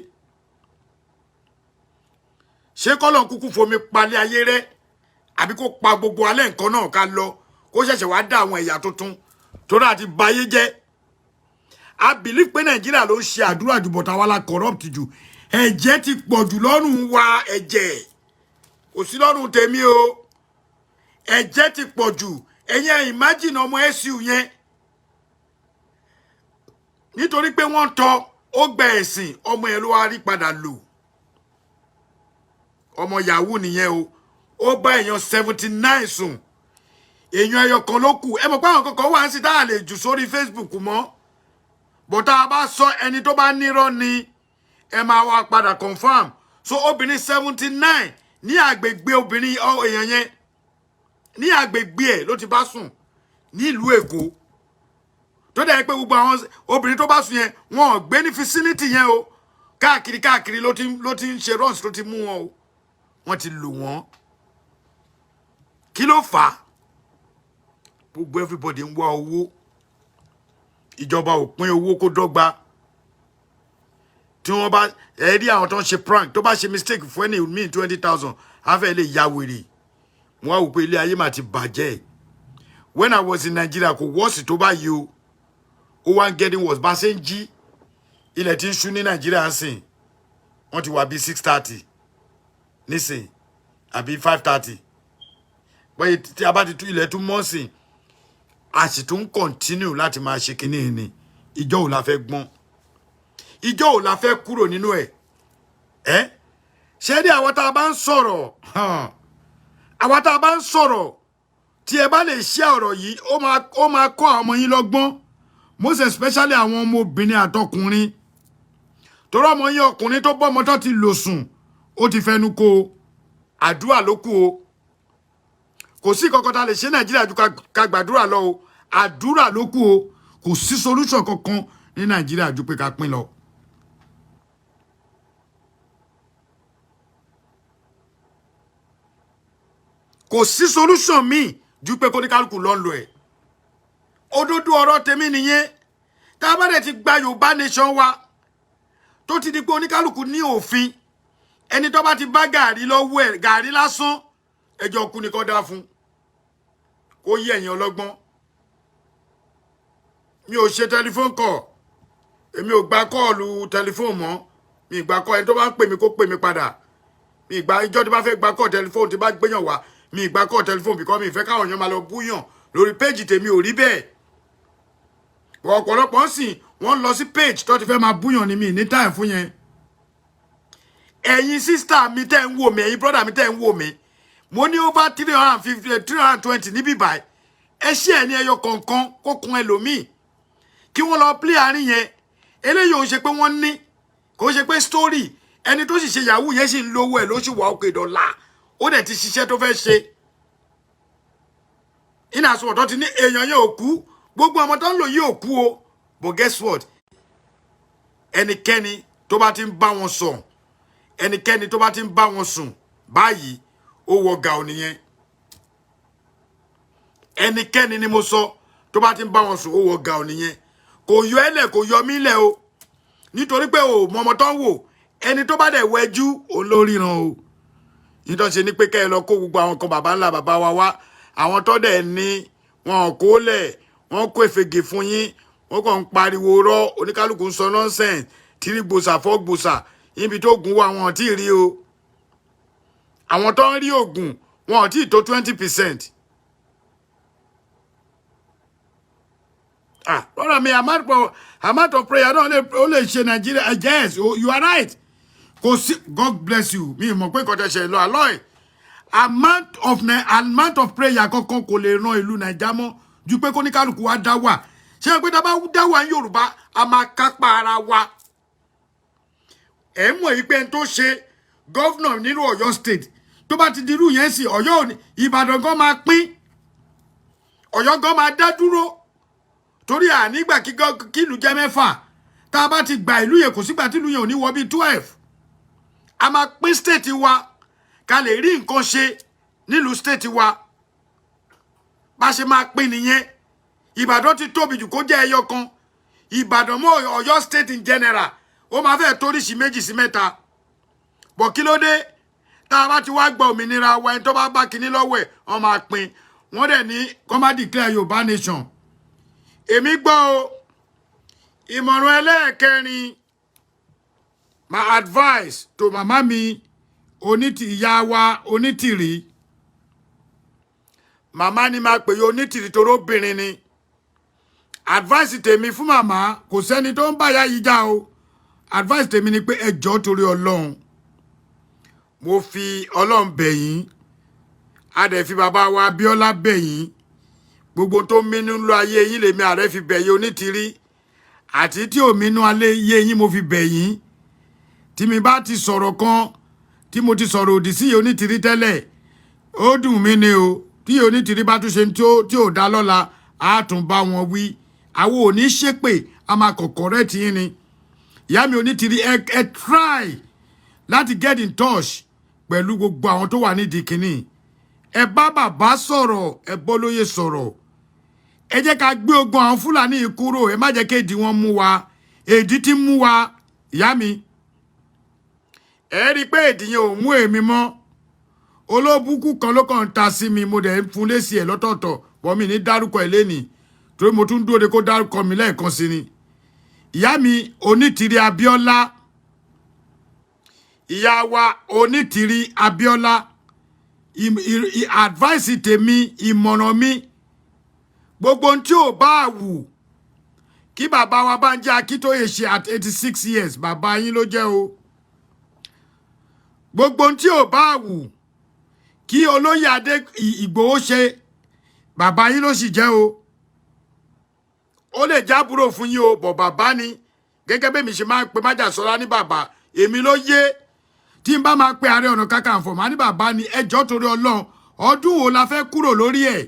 ṣé kọ́lọ̀ kúkú fomi palẹ̀ ayé rẹ àbí kó pa gbogbo alẹ́ nǹkan náà ká lọ kó ṣẹ̀ṣẹ̀ wá dá àwọn ẹ̀yà tuntun tó dáa ti bayé jẹ́ I believe pé Nàìjíríà ló ń ṣe àdúrà jù bọ̀tà wa la corrupt jù ẹ̀jẹ̀ ti pọ̀ jù lọ́rùn wa ẹ̀jẹ̀ kò sí lọ́rùn tèmi o ẹ̀jẹ̀ ti pọ̀ jù ẹ̀yin imagine ọmọ SU yẹn nítorí pé wọ́n tọ́ ó gbẹ ẹ̀sìn ọmọ ẹ̀ ló wá rí padà lò ọmọ yahoo nìyẹn o ó bá èèyàn 79 sùn èèyàn ẹyọ kan ló kù ẹ mọ̀ pé àwọn kankan wà ń sí tá a lè jù sórí Facebook mọ́ bọ̀tá a bá sọ ẹni tó bá nírọ́ ni ẹ máa wá padà confam so obìnrin 79 ní àgbègbè obìnrin èèyàn yẹn ní àgbègbè ẹ̀ ló ti bá sùn nílùú Èkó tó dẹ̀ pé gbogbo àwọn obìnrin tó bá sùn yẹn wọn ò gbé ní facility yẹn o káàkiri ló ti ń ṣe runs ló ti mú wọn o wọ́n ti lò wọ́n kí ló fà á gbogbo everybody ń wá owó ìjọba ò pín owó kó dọ́gba tí wọ́n bá rí àwọn tó ń ṣe prank tó bá ṣe mistake fún ẹni míì 20,000 afẹ́ lè ya wèrè wọ́n á wò pé ilé ayé mà ti bàjẹ́ when I was in Nigeria kò wọ́ọ̀sì tó bá yìí o ó wá ń getting worse bá ṣe ń jí ilẹ̀ tí ń ṣú ní Nàìjíríà ń sìn wọ́n ti wà bí 6:30 nísìn àbí 5:30 bọ́yì tí a bá ti tú ilẹ̀ tún mọ́ sìn a sì tún continue láti máa ṣe kíní ni ìjọ ò la fẹ́ gbọ́n ìjọ ò la fẹ́ kúrò nínú ẹ̀ ṣé ní àwọn tá a bá ń sọ̀rọ̀ àwọn tá a bá ń sọ̀rọ̀ tí ẹ bá lè ṣe ọ̀rọ̀ yìí ó máa kọ́ àwọn ọmọ yín lọ́gbọ́n most especially àwọn ọmọ obìnrin àtọkùnrin torí ọmọ yín ọkùnrin tó bọ́mọ tó ti lò sùn ó ti fẹnu kò àdúrà ló kù o kò sí kankan tá a lè ṣe Nàìjíríà ju ká gbàdúrà lọ o àdúrà ló kù o kò sí solution kankan ní Nàìjíríà ju pé ká pín lọ. kò sí solution míì ju pé kó ní kálukú lọ ń lo ẹ̀ òdodo ọ̀rọ̀ tèmi nìyẹn tá a bá dẹ̀ ti gba Yorùbá nation wa tó ti di pé oníkálukú ní òfin ẹni tó bá ti bá gàrí lọ́wọ́ ẹ̀ gàrí lásán ẹjọ́ kú ni kó dá fún kó yí ẹ̀yin ọlọ́gbọ́n mi ò ṣe tẹlifóònù kọ̀ èmi ò gba kọ́ọ̀lù tẹlifóònù mọ́ mi ìgbà kọ́ ẹni tó bá ń pè mí kó pè mí padà mi ìgbà ìjọ tí bá fẹ́ gba kọ́ọ̀ tẹlifóònù tí bá gbéyàn wá mi ìgbà kọ́ọ̀ tẹlifóònù bìkọ́ mi ìfẹ́ káwọn èèyàn máa lọ búyàn lórí péjì tèmi ò rí bẹ́ẹ̀ ọ̀pọ̀lọpọ̀ sì wọ́n lọ sí page tó ti fẹ́ máa búyàn ní mi ní time fún yẹn ẹ̀yin sister mi tẹ́ ń wò mí ẹ̀yin brother mi tẹ́ ń wò mí mo ní over 350 320 níbí báyìí ẹ ṣe ẹ̀ ní ẹyọ kọ̀ọ̀kan kó kun ẹlòmíì kí wọ́n lọ play àárín yẹn eléyìí ò ṣe pé wọ́n ní kò ṣe pé story ẹni tó sì ṣe yahoo yẹn sì ń lówó ẹ̀ ló sì wà òkè dọ́là ó dẹ̀ ti ṣiṣẹ́ tó fẹ́ ṣe iná àsùnwọ̀n tó ti ní èèyàn yẹn ò kú gbogbo ọmọ tó ń lò yìí ò kú o but guess what ẹnikẹ́ni tó bá ti ń bá wọn sùn ẹnikẹ́ni tó bá ti ń bá wọn sùn báyìí ó wọ gàù nìyẹn ẹnikẹ́ni ni mo sọ tó bá ti ń bá wọn sùn ó wọ gàù nìyẹn kò yọ ẹlẹ̀ kò yọ mí lẹ̀ o nítorí pé o mọmọ tó ń wò ẹni tó bá dẹ̀ wẹjú olóríran o nítorí ṣe ni pé kẹ́ ẹ lọ kó gbogbo àwọn kan bàbá ńlá bàbá wa wá àwọn tó dẹ̀ ní wọn kó lẹ̀ wọn kó èfègè fún yín wọn kàn ń pariwo rọ oníkálukú ń sọ nonsense tírí gbòsà fọ́ gbòsà níbi tó gùn wá wọn ò tí ì rí o àwọn tó ń rí ògùn wọn ò tí ì tó 20%. Brother me amount of prayer only ṣe Nigeria yes you are right kò sí God bless you mi mọ̀ pé kọjá ṣe lọ aloy amount of prayer kankan kò lè ran ìlú Naija mọ́ ju pé kó ní kálukú wa dá wà ṣé pé tá bá dá wà ní Yorùbá a máa kápá ara wa ẹ mọ̀ yìí pé n tó ṣe governor nínú Ọ̀yọ́ state tó bá ti dirú yẹn sí Ọ̀yọ́ Ìbàdàn gan máa pín Ọ̀yọ́ gan máa dá dúró torí ànígbà kí ìlú jẹ́ mẹ́fà tá a bá ti gba ìlú yẹn kò sígbà tí ìlú yẹn ò ní wọ bí 12 a máa pín state wa ká lè rí nǹkan ṣe nílùú state wa bá ṣe máa pín nìyẹn Ìbàdàn ti tóbi jù kó jẹ́ ẹyọ kan Ìbàdàn mọ́ Ọ̀yọ́ state in general ó máa fẹ́ toríṣi méjì sí mẹ́ta bọ̀ kí ló dé tá a bá ti wá gba òmìnira wa ẹni tó bá bá kinní lọ́wọ́ ẹ̀ wọ́n máa pín wọ́n dẹ̀ ní kó má declare Yorùbá nation èmi gbọ́ o ìmọ̀ràn ẹlẹ́ẹ̀kẹrin my advice to màmá mi ìyá wa Onítìrí màmá ni máa pè é Onítìrí toró obìnrin ni advice tèmi fún màmá kò sẹ́ni tó ń báyà yìí já o advice tèmi ni pé ẹ jọ̀ọ́ torí Ọlọ́run mo fi Ọlọ́run bẹ̀ yín a dẹ̀ fi bàbá wa Abíọ́lá bẹ̀ yín gbogbo tó mínú lọ ayé yín lèmi Ààrẹ fi bẹ̀ yín Onítìrí àti tí ò mínú ayé yín mo fi bẹ̀ yín tí mi bá ti sọ̀rọ̀ kan tí mo ti sọ̀rọ̀ òdì sí Onítìrí tẹ́lẹ̀ ó dùn mí ni o tí Onítìrí bá tún ṣe tí ò dá lọ́la á tún bá wọn wí àwọn ò ní ṣépè a máa kọ̀kọ̀ rẹ̀ tí yín ni ìyá mi Onítìrí ẹ try láti get in touch pẹ̀lú gbogbo àwọn tó wà nídìí kínní ẹ bá bàbá sọ̀rọ̀ ẹ bọ́ lóye sọ̀rọ̀ ẹ jẹ́ ká gbé ogun àwọn Fúlàní yìí kúrò ẹ má jẹ́ kéèdì wọn mú wa èdì tí mú wa ìyá mi ẹ rí i pé èdì yẹn ò mú èmi mọ́ olóbùkún kan ló kàn ń ta sí mi mo dẹ̀ ń fún lésì ẹ̀ lọ́tọ̀ọ̀tọ̀ bọ́ mi ní dárúkọ ẹ̀ lénìí torí mo tún dúró de kó dárúkọ mi lẹ́ẹ̀kan sí ni ìyá mi Onítìrí Abíọ́lá ìyá wa Onítìrí Abíọ́lá advice tèmi ìmọ̀ràn mi gbogbo ohun tí ò bá wù kí bàbá wa Bánjí Akíntóyè ṣe at 86 years bàbá yín ló jẹ́ o. Gbogbo ohun tí ò bá wù kí olóyè Adé Ìgbòho ṣe bàbá yín ló sì jẹ́ o. Ó lè jábúrò fún yín o bọ̀ bàbá ni gẹ́gẹ́ bí mi ṣe máa ń pe Májàsọ́lá ní bàbá èmi ló yé tí n bá máa pe Ààrẹ Ọ̀nà Kakanfò máa ní bàbá ni ẹjọ́ torí Ọlọ́run ọdún wo la fẹ́ kúrò lórí ẹ̀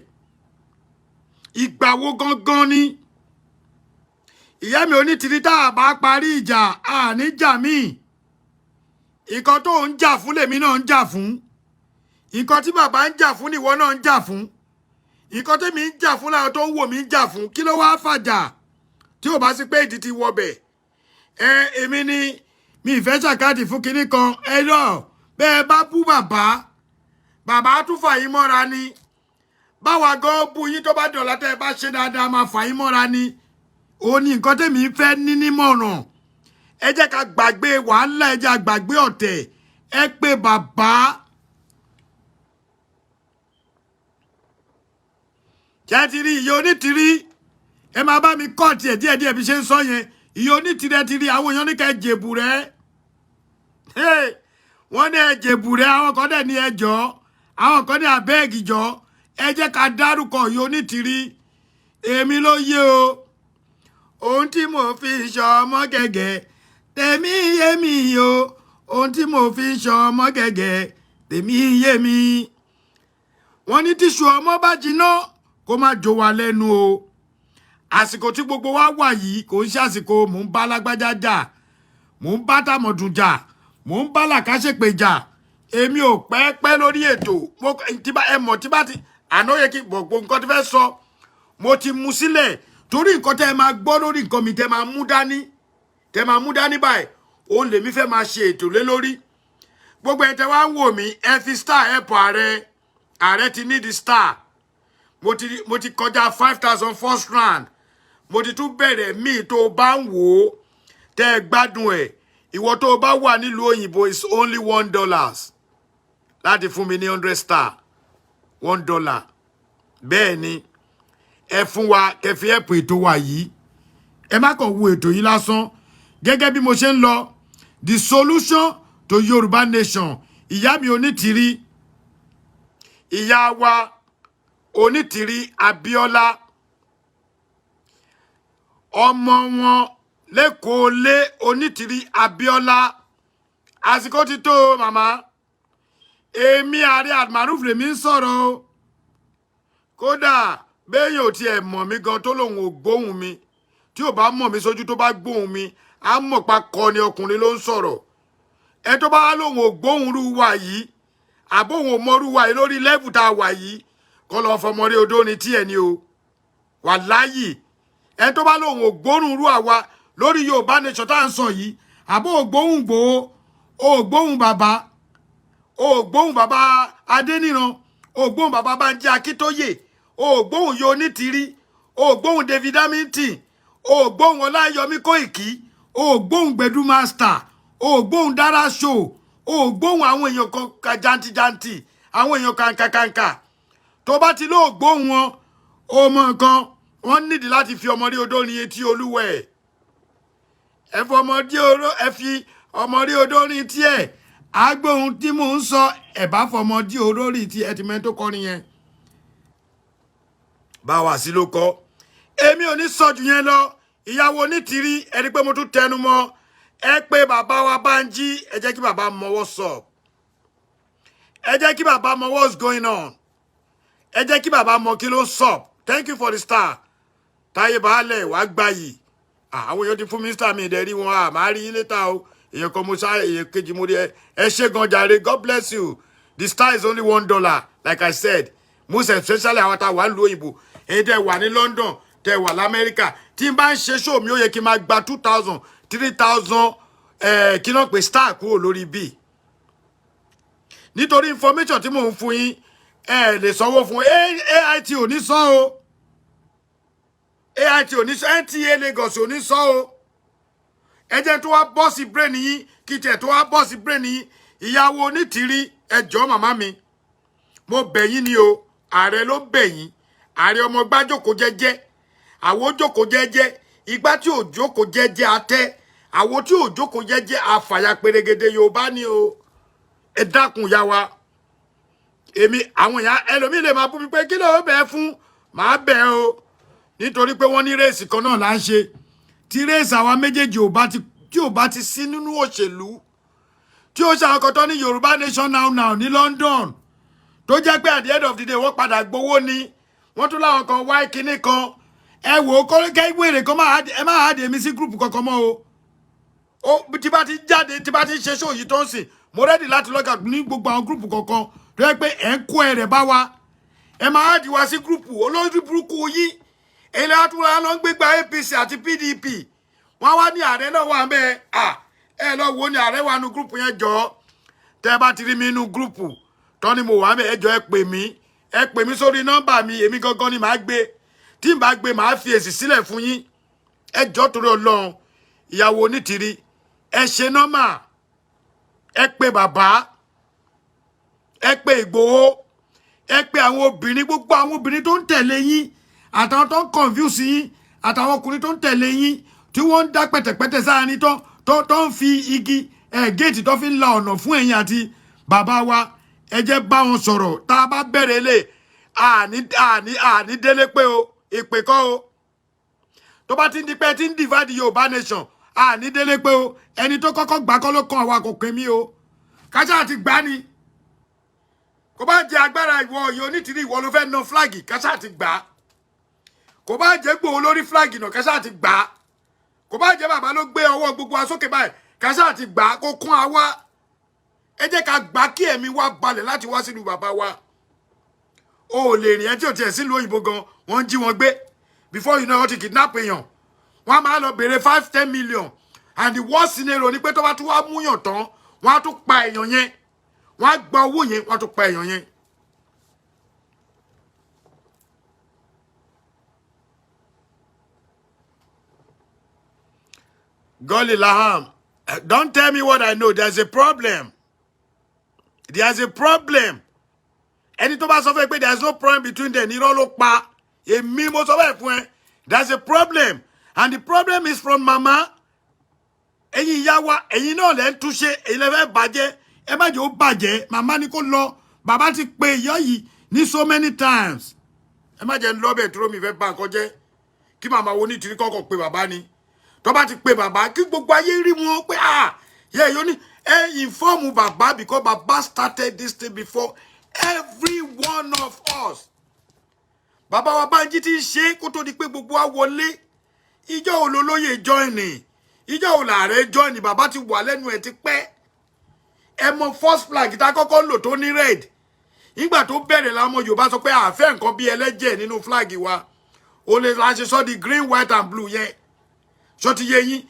ìgbà wo gangan ni ìyá mi Onítìrí tá a bá parí ìjà àní jà míì nǹkan tó ń jà fún lèmi náà ń jà fún nǹkan tí bàbá ń jà fún nìwọ náà ń jà fún nǹkan tèmi ń jà fún láwọn tó ń wò mí ń jà fún kí ló wáá fàjà tí ò bá sí pé ìdí ti wọbẹ̀ èmi ni mi ìfẹ́ ṣàkáàdì fún kinní kan lọ bẹ́ẹ̀ bá bú bàbá tún fà yín mọ́ra ni báwa gan bú yín tó bá dọ̀la tẹ́ ẹ bá ṣe dáadáa máa fà yín mọ́ra ni òun ni nǹkan tèmi fẹ́ ní nímọ̀ràn ẹ jẹ́ ká gbàgbé wàhálà ẹ jẹ́ ká gbàgbé ọ̀tẹ̀ ẹ pé bàbá jẹ́ ti rí Ìyá Onítìrí ẹ máa bá mi kọ́ tiẹ̀ díẹ̀díẹ̀ bí ṣe ń sọ yẹn Ìyá Onítìrí ẹ ti rí àwọn èèyàn ní ká ẹ jèbù rẹ wọ́n ní ẹ jèbù rẹ àwọn kan dẹ̀ ní ẹ jọ àwọn kan ní abẹ́ẹ̀gì jọ ẹ jẹ́ ká dárúkọ Ìyá Onítìrí èmi ló yé o ohun tí mo fi ṣọ ọmọ gẹ́gẹ́ tèmi yé mi o ohun tí mo fi ṣọ ọmọ gẹ́gẹ́ tèmi yé mi wọ́n ní tíṣù ọmọ bá jiná kó má jó wa lẹ́nu o àsìkò tí gbogbo wa wà yìí kò ń ṣàsìkò mò ń bá lágbájá jà mò ń bá tàmọ̀dùn jà mò ń bá làkàṣèpè jà èmi ò pẹ́ lórí ètò ẹ mọ̀ tí bá ti àná yẹ kí gbogbo nǹkan tí fẹ́ sọ mo ti mú sílẹ̀ torí nǹkan tẹ́ ẹ máa gbọ́ lórí nǹkan mi tẹ́ máa mú dání báyìí òun lèmi fẹ́ máa ṣe ètò lé lórí gbogbo ẹ̀ tẹ́ wá ń wò mí ẹ fi star ẹ̀pọ̀ ààrẹ ti ní di star mo ti kọjá 5,000 first round mo ti tún bẹ̀rẹ̀ míì tó o bá ń wò ó tẹ́ ẹ gbádùn ẹ̀ ìwọ tó o bá wà nílùú òyìnbó is only $1 láti fún mi ní 100 star $1 bẹ́ẹ̀ ni ẹ fún wa kẹfí ẹ̀pù ètò wa yìí ẹ má kàn wo ètò yìí lásán gẹ́gẹ́ bí mo ṣe ń lọ the solution to Yorùbá nation ìyá mi Onítìrí ìyá wa Onítìrí Abíọ́lá ọmọ wọn lẹ́kọ̀ọ́ lé Onítìrí Abíọ́lá àsìkò ti tó màmá èmi Ààrẹ Almaroof lèmi ń sọ̀rọ̀ o kódà béèyàn ò tiẹ̀ mọ̀ mí gan tó lòun ò gbóhùn mi tí ò bá mọ̀ mí sójú tó bá gbóhùn mi á mọ̀ pa kọ́ ni ọkùnrin ló ń sọ̀rọ̀ ẹ tó bá lòun ò gbóhùn rú wa yìí àbóhùn ò mọ̀rú wa yìí lórí lẹ́bù tá a wà yìí kọ́ lọ fọmọdé odó ni tiẹ̀ ni o wàláyì ẹ tó bá lòun ò gbóhùn rú àwa lórí Yorùbá nation tá à ń sọ yìí àbó ò gbóhùn Ìgbòho ò gbóhùn bàbá ò gbóhùn bàbá Adéníran ò gbóhùn bàbá Bánjí Akíntóyè ò gbóhùn Ìyá Onítìrí ò gbóhùn David Hamilton ò gbóhùn Ọláyọmí Kóìkí ò gbóhùn Gbẹ̀du master ò gbóhùn Dara show ò gbóhùn àwọn èèyàn kan jantijanti àwọn èèyàn kàǹkàkàǹkà tó bá ti lóò gbóhùn wọn ó mọ nǹkan wọn nídìí láti fi ọmọdé odó ní etí olúwẹ̀ ẹ fi ọmọdé odó ní tiẹ̀ agbóhùn tí mò ń sọ ẹ bá fọmọdé odó rí tí ẹ ti mẹ́ tó kọ́ nìyẹn báwa sí ló kọ́ èmi ò ní sọ jù yẹn lọ ìyàwó Onítìrí ẹni pé mo tún tẹnu mọ́ ẹ pé bàbá wa Bánjí ẹ jẹ́ kí bàbá mọ what's up ẹ jẹ́ kí bàbá mọ what's going on ẹ jẹ́ kí bàbá mọ kí ló sup thank you for the star táyé baálẹ̀ wàá gbàyì àwọn èèyàn ti fún mínísítà mi ìdẹ́rí wọn máa rí yín létà o èèyàn kan mo sá èèyàn kejì mo rí ẹ ṣé gan jàre God bless you the star is only $1 like I said most especially àwọn tá a wà ń lu òyìnbó èyí tẹ́ wà ní London tẹ́ wà lamẹ́ríkà tí n bá ń ṣe show mi ó yẹ kí n máa gba 2,000 3,000 kí náà pé star kúrò lórí bí nítorí information tí mò ń fún yín ẹ lè sanwó fún AIT ò ní sọ o AIT ò ní sọ NTA Lagos ò ní sọ o ẹ jẹ́ tó wá bọ́ sí brain yín kí tẹ̀ tó wá bọ́ sí brain yín ìyàwó Onítìrí ẹ jọ̀ọ́ màmá mi mo bẹ̀ yín ni o ààrẹ ló bẹ̀ yín ààrẹ ọmọ gbá jókòó jẹ́jẹ́ àwo jókòó jẹ́jẹ́ igbá tí ò jókòó jẹ́jẹ́ atẹ́ àwo tí ò jókòó jẹ́jẹ́ àfàyà pèrègèdè Yorùbá ni o ẹ dákun ya wa èmi àwọn èèyàn ẹlòmíì lè máa bú mi pé kí ló bẹ́ẹ̀ fún màá bẹ̀ o nítorí pé wọ́n ní réèsì kan náà là ń ṣe tí réèsì àwa méjèèjì tí ò bá ti sí nínú òṣèlú tí ó ṣàkọtọ́ ní Yorùbá Nation now ní London tó jẹ́ pé at the end of the day wọ́n padà gbowó ni wọ́n tún láwọn kan wá kinní kan ẹ wò ó kọ́lẹ́kẹ́ wèrè kan ẹ má hàdé mi sí gúrùpù kankan mọ́ o tí bá ti jáde tí bá ti ṣe ṣó yìí tó ń sìn mo rẹ́dì láti lọ́gà ní gbogbo àwọn gúrùpù kankan tó yẹ pé ẹ̀ ń kó ẹ̀rẹ̀ bá wa ẹ má hàdí wa sí gúrùpù olórí burúkú yìí ilé àtúnra ló ń gbégbá APC àti PDP wọ́n wá ní ààrẹ náà wà mẹ́ẹ̀ ẹ lọ wo ni ààrẹ wà nù gúrùpù yẹn jọ tẹ́ bá ti rí mi nínú gúrùpù tọ́ ni mo wà mẹ́ẹ̀ ẹjọ́ ẹ pè mí sórí nọ́mbà mi èmi gangan ni màá gbé tí n bá gbé màá fi èsì sílẹ̀ fún yín ẹjọ́ torí Ọlọ́run ìyàwó onítìrí ẹ ṣe nọ́mà ẹ pè bàbá ẹ pè Ìgbòho ẹ pè àwọn obìnrin gbogbo àwọn obìnrin tó ń tẹ̀lé yín àtàwọn tó ń confuse yín àtàwọn ọkùnrin tó ń tẹ̀lé yín tí wọ́n ń dá pẹ̀tẹ̀pẹ̀tẹ̀ sáàrin tó ń fi igi géètì tó fi ń la ọ̀nà fún ẹ̀yin àti bàbá wa ẹ jẹ́ bá wọn sọ̀rọ̀ tá a bá bẹ̀rẹ̀ lè àní délé pé o ìpè kọ́ o tó bá ti ń di pé tí ń divide Yorùbá Nation àní délé pé o ẹni tó kọ́kọ́ gbà kọ́ ló kan àwa kò pè mí o kájà àti gbá ni kò bá jẹ agbára ìwọ yìí onítìrí ìwọ ló fẹ́ na flag kájà àti gbà kò bá jẹ Ìgbòho lórí flag náà kájà àti gbà kò bá jẹ bàbá ló gbé ọwọ́ gbogbo wa sókè báyìí kájà àti gbà kó kún àwa ẹ jẹ́ ká gbà kí ẹ̀mí wa balẹ̀ láti wá sínú bàbá wa o lè rìn ẹ tí ò tiẹ̀ sílùú òyìnbó gan wọ́n jí wọn gbé before you know wọ́n ti kidnap èèyàn wọ́n máa lọ béèrè 5-10 million and the worst scenario ni pé tó bá tún wá múyàn tán wọ́n á tún pa èèyàn yẹn wọ́n á gba owó yẹn wọ́n á tún pa èèyàn yẹn. Goli Laham, don't tell me what I know. There's a problem. There's a problem. Ẹni tó bá sọ fún ẹ pé there's no problem between them irọ́ ló pa èmi mo sọ bẹ́ẹ̀ fún ẹ there's a problem and the problem is from mama ẹ̀yin ìyá wa ẹ̀yin náà lẹ́ ń túnṣe ẹ̀yin lẹ́ fẹ́ bàjẹ́ ẹ má jẹ́ ó bàjẹ́ màmá ni kó lọ bàbá ti pe ìyá yìí ní so many times ẹ má jẹ́ ń lọ́bẹ̀ tó mi fẹ́ bá nǹkan jẹ́ kí màmá wo ní tìrí kọ́kọ́ pe bàbá ni tó bá ti pe bàbá kí gbogbo ayé rí wọn pé yẹ yóò ní ẹ inform bàbá because bàbá started this thing before every one of us. Bàbá wa Bánjí ti ṣe kó tó di pé gbogbo wa wọlé. Ìjọ olólóyè join ni. Ìjọ olààrẹ join ni bàbá ti wà lẹ́nu ẹ̀ ti pẹ́. Ẹ mọ first flag tá kọ́kọ́ lò tó ní red. Nígbà tó bẹ̀rẹ̀ la ọmọ Yorùbá sọ pé a fẹ́ nǹkan bí ẹlẹ́jẹ̀ nínú flag wa. O lè la ṣe sọ di green, white and blue yẹn. Ṣó ti yé yín.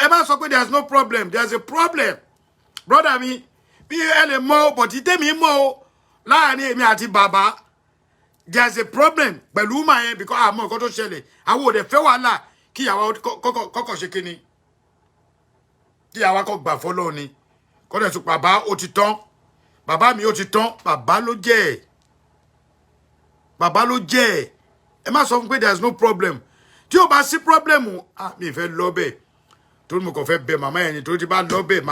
Ẹ má sọ pé there's no problem. There's a problem. Brother mi, bí ẹ lè mọ̀ but tèmi mọ̀ o. Láàrin èmi àti bàbá there's a problem pẹ̀lú mà yẹn because àmọ́ nǹkan tó ṣẹlẹ̀ àwọn òde fẹ́ wàhálà kí àwa kọ́kọ́ ṣe kíni kí àwa kọ́ gbà fọ́lọ́ ni kọ́dẹ̀ sọ bàbá ó ti tán bàbá mi ó ti tán bàbá ló jẹ́ ẹ má sọ fún pé there's no problem tí ó bá sí problem mi fẹ́ lọ bẹ́ẹ̀ torí mo kàn fẹ́ bẹ màmá yẹn ni torí tí bá lọ bẹ́ẹ̀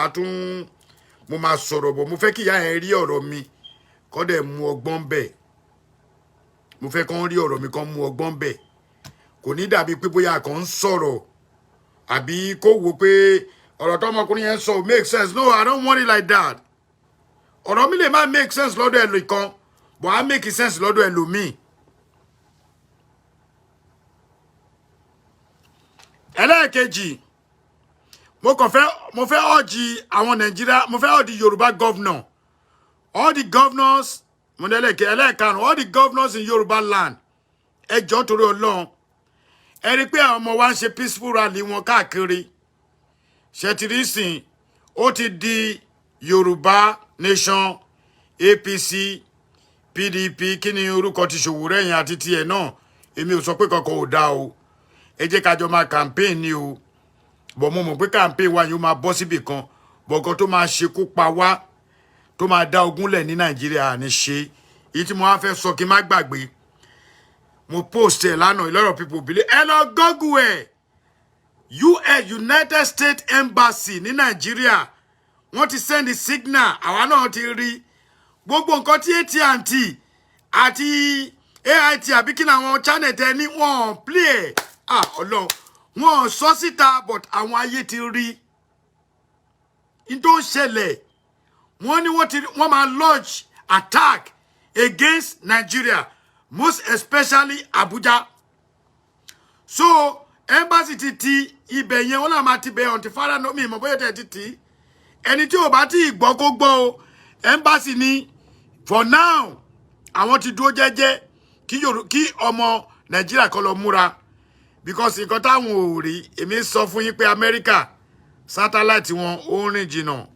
mo máa sọ̀rọ̀ bọ̀ mo fẹ́ kí ìyá yẹn rí ọ̀rọ̀ mi kọ́ dẹ̀ mú ọgbọ́n bẹ̀ mo fẹ́ kán rí ọ̀rọ̀ mi kán mú ọgbọ́n bẹ̀ kò ní dàbí pé bóyá kàn ń sọ̀rọ̀ àbí kó wo pé ọ̀rọ̀ tọmọkùnrin yẹn sọ make sense no I don't want it like that ọ̀rọ̀ mi lè má make sense lọ́dọ̀ ẹlòmíkan but I make sense lọ́dọ̀ ẹlòmíì. ẹlẹ́ẹ̀kejì mo fẹ́ ọ̀jì àwọn Nàìjíríà mo fẹ́ ọ̀dì Yorùbá governor all the governors all the governors in Yoruba land ẹ jọ̀ọ́ torí Ọlọ́run ẹ rí pé àwọn ọmọ wa ń ṣe peaceful rally wọn káàkiri ṣètìrísìn ó ti di Yoruba Nation APC PDP kí ni orúkọ ti Ṣòwòrẹ́yìn àti tiẹ̀ náà èmi ò sọ pé kankan ò dáa o ẹ jẹ́ ká jọ máa campaign ni o bọ̀ mo mọ̀ pé campaign wa yóò máa bọ́ síbì kan bọ̀kan tó máa ṣekú pa wá tó máa dá ogúnlẹ̀ ní Nàìjíríà ní ṣe èyí tí mo wá fẹ́ sọ kí n má gbàgbé mo post ẹ̀ lánàá, a lot of people believe. Hello, Google ẹ̀. US, United States Embassy ní Nigeria. Wọ́n ti send the signal. Àwa náà ti rí. Gbogbo nǹkan tí AT&T àti AIT àbí kí làwọn channel tẹ ní wọ́n play. Ọlọ́run. Wọ́n sọ síta but àwọn ayé ti rí. In tó ń ṣẹlẹ̀. Wọ́n ní wọ́n máa launch attack against Nigeria, most especially Abuja. So, embassy ti ibẹ̀ yẹn wọ́n náà máa ti bẹ̀ ọ̀ntì fara no mi mọ̀ bóyá tẹ̀ ti. Ẹni tí ò bá ti gbọ́ kó gbọ́ o. Embassy ni for now àwọn ti dúró jẹ́jẹ́ kí ọmọ Nigeria kó lọ múra because nǹkan táwọn ò rí èmi sọ fún yín pé America satellite wọn ó rìn jìnnà.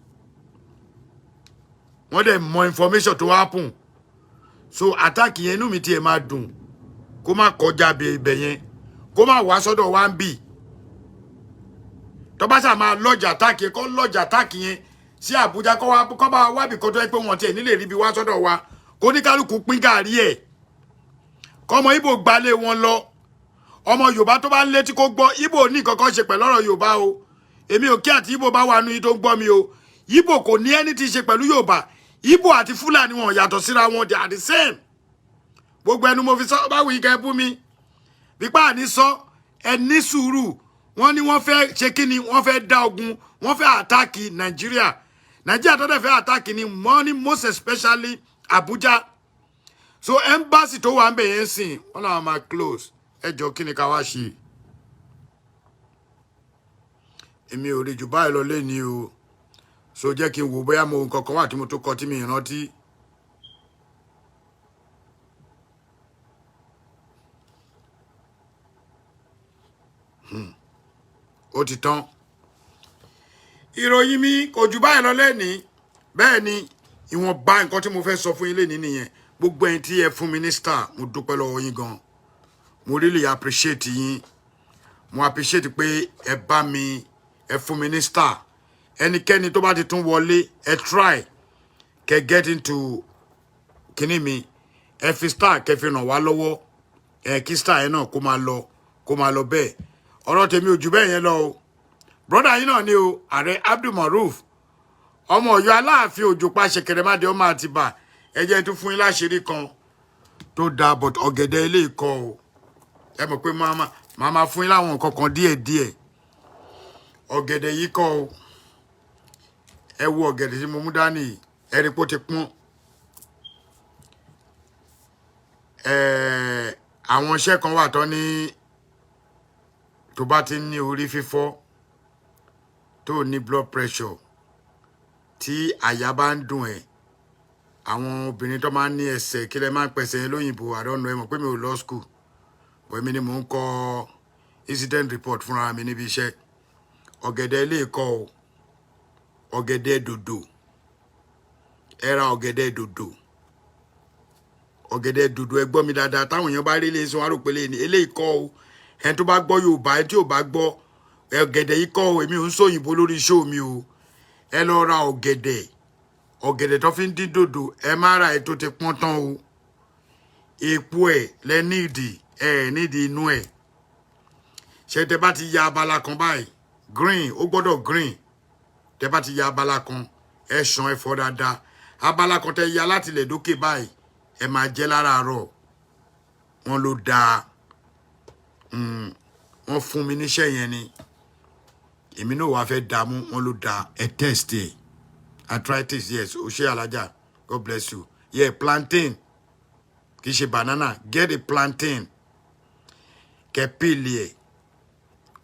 Wọ́n dẹ̀ mọ information tó happen. So attack yẹn inú mi tiẹ̀ máa dùn kó má kọjá ibẹ̀ yẹn kó má wá sọ́dọ̀ wa ń bì. Tó bá ṣá máa lodge attack yẹn kó lodge attack yẹn sí Abuja kó bá wá bí kó tó yẹ pé wọ́n tiẹ̀ nílé rí bí wá sọ́dọ̀ wa kó ní kálukú pín gàrí ẹ̀. Kọ́mọ Ìgbò gbalé wọn lọ. Ọmọ Yorùbá tó bá ń létí kó gbọ́ Ìgbò ní kankan ṣe pẹ̀lú ọ̀rọ̀ Yorùbá o. Èmi ò kí àti Ìgbò bá wà nú yín tó ń gbọ́ mi o. Ìgbò kò ní ẹni tí ṣe pẹ̀lú Yorùbá. Ìgbò àti Fúlàní wọn yàtọ̀ síra wọn, they are the same. Gbogbo ẹnu mo fi sọ báwo yìí kẹ́ bú mi. Bípa àní sọ ẹni sùúrù. Wọ́n ní wọ́n fẹ́ ṣe kí ni wọ́n fẹ́ dá ogun, wọ́n fẹ́ attack Nigeria. Nigeria tó dẹ̀ fẹ́ attack ni money most especially Abuja. So embassy tó wà ń bẹ̀ yẹn sìn wọ́n náà máa close. Ẹ jọ kí ni ká wá ṣe. Èmi ò rí jù báyìí lọ lẹ́ni o. So jẹ́ kí n wò bóyá mo nǹkan kan wà tí mo tó kọ tí mi rántí. Ó ti tán. Ìròyìn mi kò jù báyìí lọ lẹ́ni. Bẹ́ẹ̀ ni ìwọ̀nba nǹkan tí mo fẹ́ sọ fún yín lẹ́ni nìyẹn. Gbogbo ẹ̀yin tí ẹ fún mi ní star, mo dúpẹ́ lọ́wọ́ yín gan. Mo really appreciate yín. Mo appreciate pé ẹ bá mi, ẹ fún mi ní star. Ẹnikẹ́ni tó bá ti tún wọlé, ẹ try kẹ́ get into kíní mi. Ẹ fi star kẹ́ fi ràn wá lọ́wọ́. Kí star yẹn náà kó máa lọ bẹ́ẹ̀. Ọ̀rọ̀ tèmi ò jù bẹ́ẹ̀ yẹn lọ o. Brother yín náà ni o, Ààrẹ Almaroof. Ọmọ Ọ̀yọ́ Aláàfin Òjò pa ṣẹ̀kẹ̀rẹ̀màdé ọmọ Àtìbà. Ẹ jẹ́ tún fún yín láṣìírí kan tó dáa but ọ̀gẹ̀dẹ̀ ilé ìkọ́ o. Ẹ mọ̀ pé màmá fún yín láwọn nǹkan kan díẹ̀díẹ̀. Ọ̀gẹ̀dẹ̀ yìí kọ́ o. Ẹ wo ọ̀gẹ̀dẹ̀ tí mo mú dání. Ẹ rí pé ó ti pọ́n. Àwọn iṣẹ́ kan wà tán ní tó bá ti ní orí fífọ́ tó ní blood pressure tí àyà bá ń dùn ẹ́. Àwọn obìnrin tó máa ń ní ẹsẹ̀ kí lẹ máa ń pẹ̀sẹ̀ lóyìnbó I don't know ẹ mọ̀ pé mi ò lọ school. But èmi ni mò ń kọ incident report fúnra mi níbi iṣẹ́. Ọ̀gẹ̀dẹ̀ ilé ìkọ́ o. Ọ̀gẹ̀dẹ̀ dòdò. Ẹ ra ọ̀gẹ̀dẹ̀ dòdò. Ọ̀gẹ̀dẹ̀ dòdò ẹ gbọ́ mi dáadáa táwọn èèyàn bá rí ilé iṣẹ́ wọn á rò pé eléyìí kọ́ o. Ẹni tó bá gbọ́ Yorùbá ẹni tí ò bá gbọ́ ọ̀gẹ̀dẹ̀ yìí kọ́ o. Èmi ò ń sòyìnbó lórí show mi o. Ẹ lọ ra ọ̀gẹ̀dẹ̀. Ọ̀gẹ̀dẹ̀ tó fi ń dín dòdò ẹ má ra ẹ tó ti pọ́n tán o. Èpo ẹ̀ lẹ nídìí nídìí inú ẹ̀. Ṣé tẹ bá ti ya abala kan báyìí green ó gbọ́dọ̀ green. Tẹ bá ti ya abala kan ẹ ṣan ẹ fọ dáadáa. Abala kan tẹ ya láti ilẹ̀ dókè báyìí ẹ máa jẹ láràárọ̀. Wọ́n ló dáa. Wọ́n fún mi níṣẹ́ yẹn ni. Èmi náà wá fẹ́ dààmú wọ́n ló dáa. Ẹ test ẹ̀. Arthritis, yes. Oshe Alaja. God bless you. Yeah, plantain. Kì í ṣe banana. Get a plantain. Kẹ́ peel ẹ̀.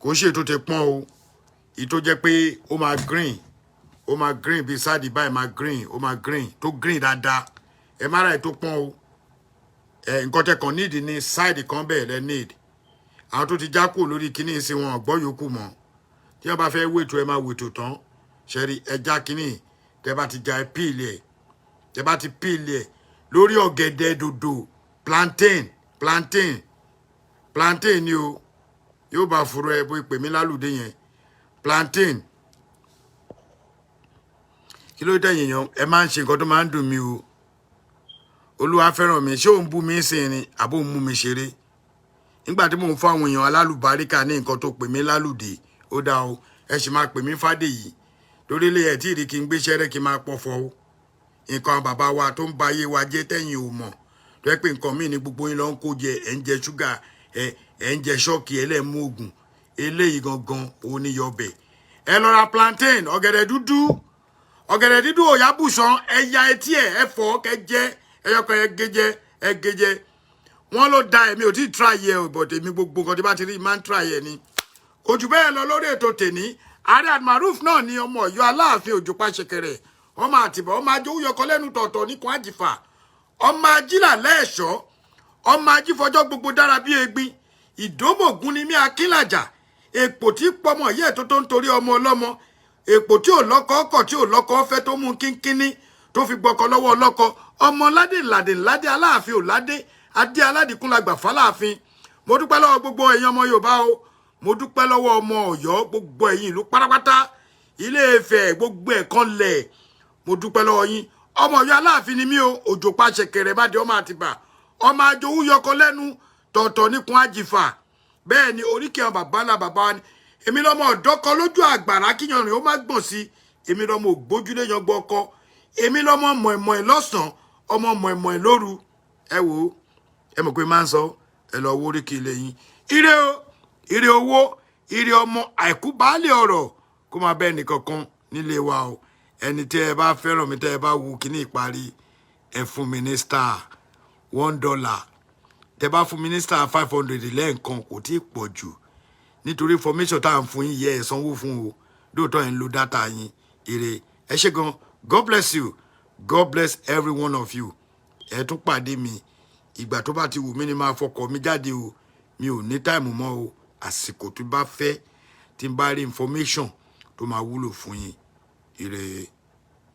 Kò ṣe tó ti pọ́n o. Ìtó jẹ́ pé ó máa green. Ó máa green beside the by máa green. Ó máa green. Tó green dáadáa. Ẹ má ra ẹ̀ tó pọ́n o. Nǹkan tẹ́ kàn need ní side kan bẹ́ẹ̀ lẹ need. Àwọn tó ti já kúrò lórí kíní sí wọn gbọ́ yòókù mọ́. Tí wọ́n bá fẹ́ wètò ẹ máa wètò tán. Ṣẹ́rí ẹja kíní. Tẹ́ bá ti ja ẹ peel ẹ̀. Tẹ́ bá ti peel ẹ̀. Lórí ọ̀gẹ̀dẹ̀ dòdò. Plantain ni o. Yóò bá fúru ẹ bó ìpè mí lálùdé yẹn. Plantain. Kí ló dé yẹn ẹ máa ń ṣe nǹkan tó máa ń dùn mí o. Olúwa fẹ́ràn mi ṣé òun bú mi sìn ni àbó òun mú mi ṣeré. nígbà tí mò ń fún àwọn èèyàn alálùbáríkà ní nǹkan tó pè mí lálùdé ó dá o ẹ sì máa pè mí Fádèyí torí ilé ẹ̀ tí ìdí kí n gbéṣẹ́ rẹ̀ kí n máa pọ̀fọ̀ o nǹkan bàbá wa tó ń ba ayé wa jẹ́ tẹ̀yìn ò mọ̀ tó yẹ pé nǹkan míì ní gbogbo yín lọ ń kó jẹ ẹ̀ ń jẹ ṣúgà ẹ̀ ń jẹ ṣọ́ọ̀kì ẹlẹ́mú ògùn eléyìí gangan òun ní yọbẹ̀ ẹ lọ ra plantain ọ̀gẹ̀dẹ̀ dúdú òyàbùsàn ẹ̀yà etí ẹ̀ fọ́ kẹjẹ ẹyọkọ ẹgẹjẹ wọn ló da ẹ̀mí ò tí ì try ẹ̀ but èmi gbogbo nǹkan tí bá ti rí máa ń try ẹ̀ ni kò jù bẹ́ẹ̀ lọ lórí ètò tèní Aare Almaroof náà ni ọmọ Ọ̀yọ́ Aláàfin Òjòpá ṣẹ̀kẹ̀rẹ̀ ọmọ Àtìbà ọmọ ajó yọkọ lẹ́nu tọ̀tọ̀ ní kan àjìfà ọmọ ajílà lẹ́ẹ̀ṣọ́ ọmọ ajífọjọ́ gbogbo dára bí egbin ìdómògún ni mí akínlàjà èpò tí pọmọ yẹ tó ń torí ọmọ ọlọ́mọ èpò tí ò lọ́kọ ọkọ̀ tí ò lọ́kọ ọ̀fẹ́ tó mú kínkínní tó fi gbọ́kọ lọ́wọ́ ọlọ́kọ ọmọ ládé Aláàfin ò ládé adé aládìkúnlagbà fáláàfin mo dúpẹ́ lọ́wọ́ gbogbo ẹ̀yin ọmọ Yorùbá o mo dúpẹ́ lọ́wọ́ ọmọ Ọ̀yọ́ gbogbo ẹ̀yin ìlú pátápátá Ilé Ifẹ̀ gbogbo ẹ̀kan lẹ̀ mo dúpẹ́ lọ́wọ́ yín ọmọ Ọ̀yọ́ Aláàfin ni mí o Òjòpá ṣẹ̀kẹ̀rẹ̀ bá di ọmọ Àtìbà ọmọ ajowú yọkọ lẹ́nu tọ̀tọ̀ níkun àjìfà bẹ́ẹ̀ ni oríkèé àwọn bàbá ńlá bàbá wa ni èmi lọ́mọ ọ̀dọ́ kan lójú àgbàrá kíyanrìn ó má gbọ̀n sí èmi lọ́mọ ògbójúlé yangbọ́ ọkọ èmi lọ́mọ mọ̀ẹ̀mọ̀ẹ̀ lọ́sàn-án ọmọ mọ̀ẹ̀mọ̀ẹ̀ lóru ẹ wò ó ẹ mọ̀ pé máa ń sọ ẹ lọ wó oríkèé ilé yín ire o ire owó ire ọmọ àìkú baálé ọ̀rọ̀ kó máa bẹ́ẹ̀ nìkankan nílé wa o ẹni tí ẹ bá fẹ́ràn mi tẹ́ ẹ bá wu kíní ìparí ẹ fún mi ní star $1 tẹ́ bá fún mi ní star 500 lẹ́ẹ̀kan kò tí ì pọ̀ jù nítorí information tá à ń fún yín yẹ ẹ sanwó fún o lóòótọ́ ẹ̀ ń lo data yín ire ẹ ṣé gan God bless you God bless every one of you ẹ tún pàdé mi ìgbà tó bá ti wù mí ni máa fọkọ̀ mi jáde o mi ò ní táìmù mọ́ o àsìkò tó bá fẹ́ tí n bá rí information tó máa wúlò fún yín ire.